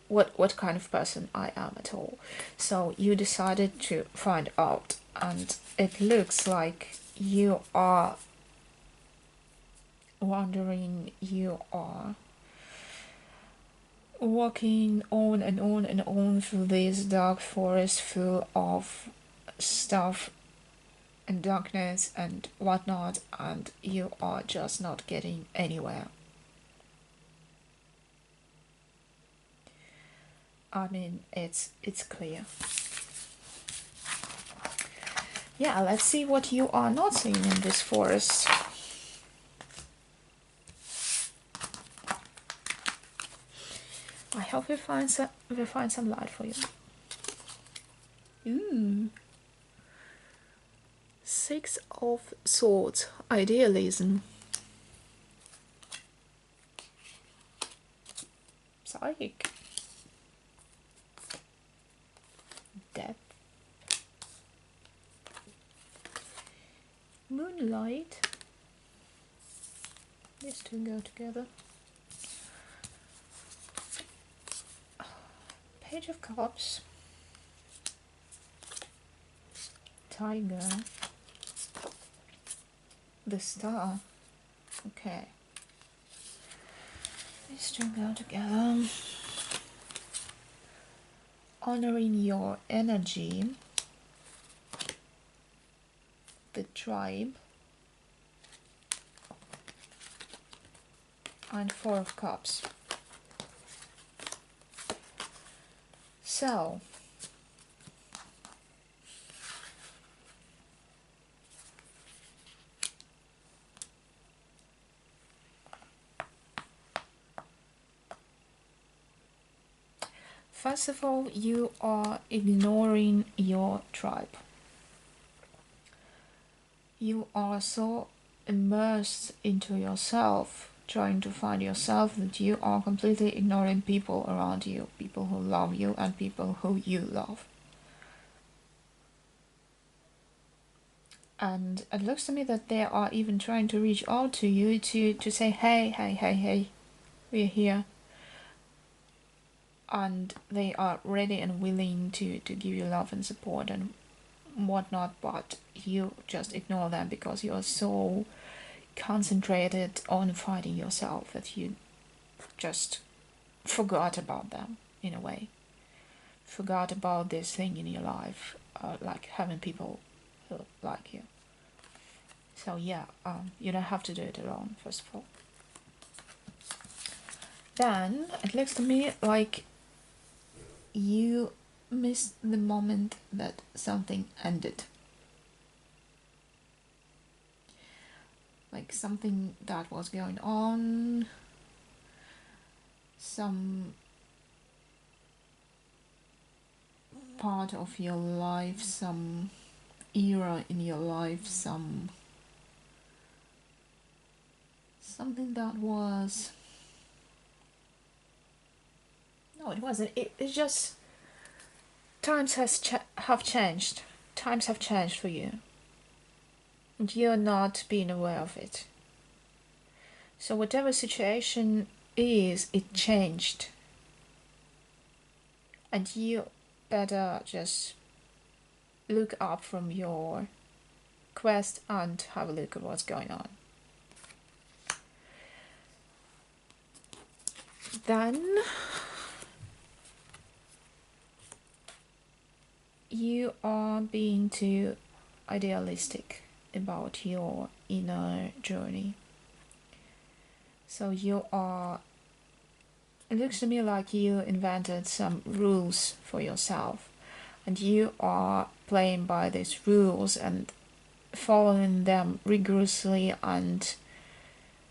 what kind of person I am at all. So you decided to find out, and it looks like you are wandering, you are walking on and on and on through this dark forest full of stuff and darkness and whatnot, and you are just not getting anywhere. I mean, it's clear. Yeah, let's see what you are not seeing in this forest. I hope we find some light for you. Ooh. Six of Swords, idealism. Psychic. Death. Moonlight. These two go together. Page of Cups. Tiger. The Star. Okay. These two go together. Honoring your energy. The Tribe. And Four of Cups. So, first of all, you are ignoring your tribe. You are so immersed into yourself, trying to find yourself, that you are completely ignoring people around you, people who love you and people who you love. And it looks to me that they are even trying to reach out to you to say, hey, we're here. And they are ready and willing to give you love and support and whatnot, but you just ignore them because you are so concentrated on fighting yourself that you just forgot about them in a way. Forgot about this thing in your life, like having people who like you. So yeah, you don't have to do it alone, first of all. Then it looks to me like you missed the moment that something ended. like something that was going on, some part of your life, some era in your life, something that was, no, it wasn't, it's just times have changed. Times have changed for you, and you're not being aware of it. So whatever situation is, it changed, and you better just look up from your quest and have a look at what's going on. Then you are being too idealistic about your inner journey. So it looks to me like you invented some rules for yourself, and you are playing by these rules and following them rigorously and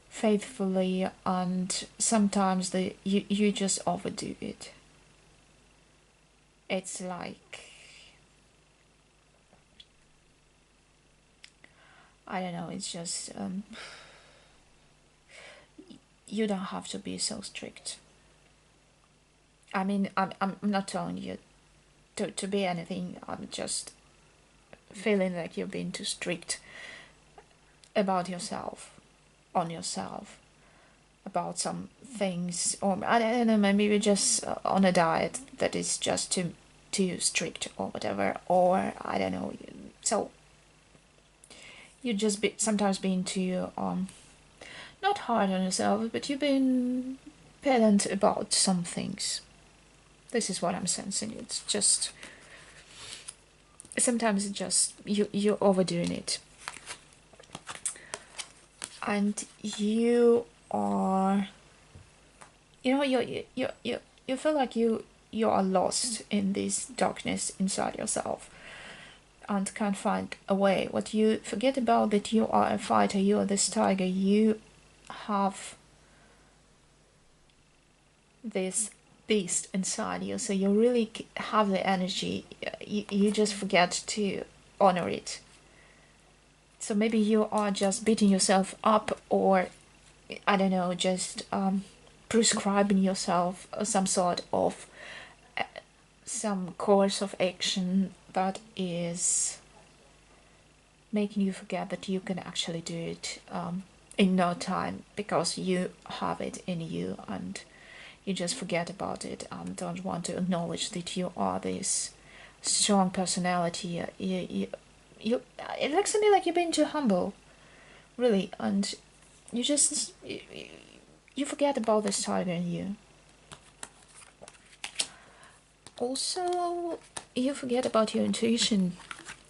faithfully, and sometimes you just overdo it. It's like, I don't know, it's just you don't have to be so strict. I mean, I'm not telling you to be anything. I'm just feeling like you're being too strict about yourself, on yourself, about some things, or I don't know, maybe you're just on a diet that is just too strict or whatever, or I don't know. So you just sometimes being too not hard on yourself, but you've been pedant about some things. This is what I'm sensing. It's just sometimes it's just you're overdoing it, and you are, you feel like you are lost in this darkness inside yourself and can't find a way. What you forget about that you are a fighter, you are this tiger, you have this beast inside you, so you really have the energy, you just forget to honor it. So maybe you are just beating yourself up, or I don't know, just prescribing yourself some sort of some course of action that is making you forget that you can actually do it in no time, because you have it in you and you just forget about it and don't want to acknowledge that you are this strong personality. It looks to me like you're being too humble, really, and you just you forget about this tiger in you. Also, you forget about your intuition.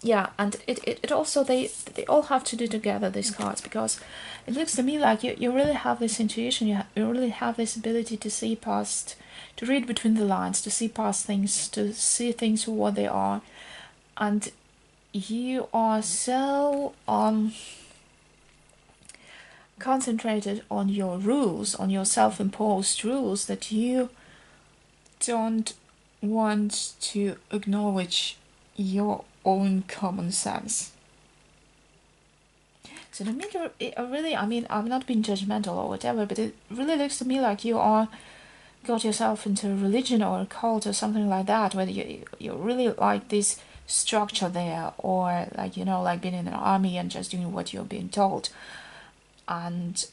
Yeah, and it also, they all have to do together, these cards, because it looks to me like you really have this intuition, you really have this ability to see past, to read between the lines, to see past things, to see things for what they are, and you are so concentrated on your rules, on your self-imposed rules, that you don't want to acknowledge your own common sense. So to me, really, I mean, I'm not being judgmental or whatever, but it really looks to me like you are got yourself into a religion or a cult or something like that, where you really like this structure there, or like, like being in an army and just doing what you're being told, and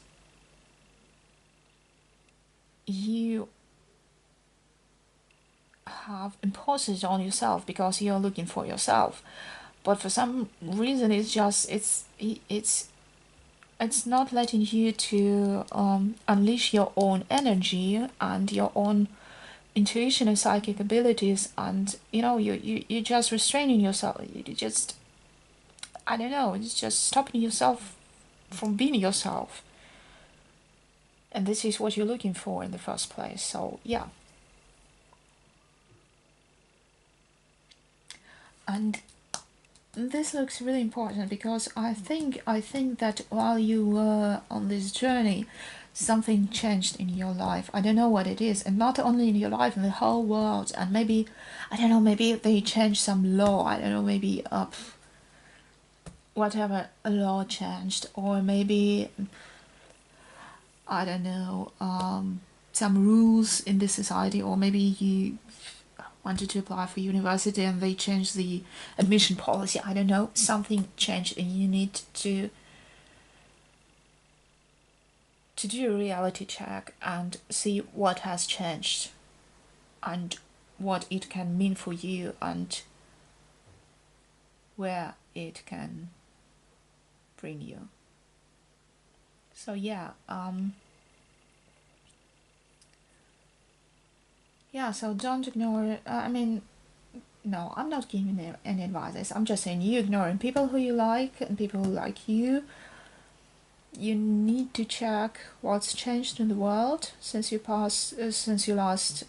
you have imposed it on yourself because you're looking for yourself. But for some reason, it's not letting you to unleash your own energy and your own intuition and psychic abilities, and you just restraining yourself. You just, I don't know, it's just stopping yourself from being yourself. And this is what you're looking for in the first place. So yeah. And this looks really important because I think that while you were on this journey, something changed in your life. I don't know what it is, and not only in your life, in the whole world. And maybe, I don't know, maybe they changed some law. I don't know, maybe whatever a law changed, or maybe, I don't know, some rules in this society, or maybe you wanted to apply for university and they changed the admission policy. I don't know, something changed, and you need to do a reality check and see what has changed and what it can mean for you and where it can bring you. So yeah, so don't ignore, I mean, no, I'm not giving any advice. I'm just saying you ignoring people who you like and people who like you. You need to check what's changed in the world since you last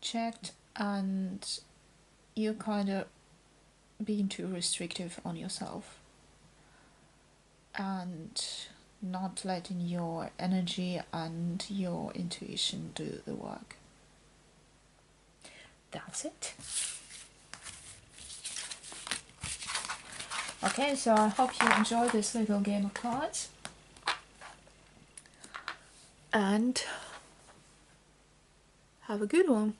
checked, and you're kind of being too restrictive on yourself and not letting your energy and your intuition do the work. That's it. Okay, so I hope you enjoyed this little game of cards. And have a good one.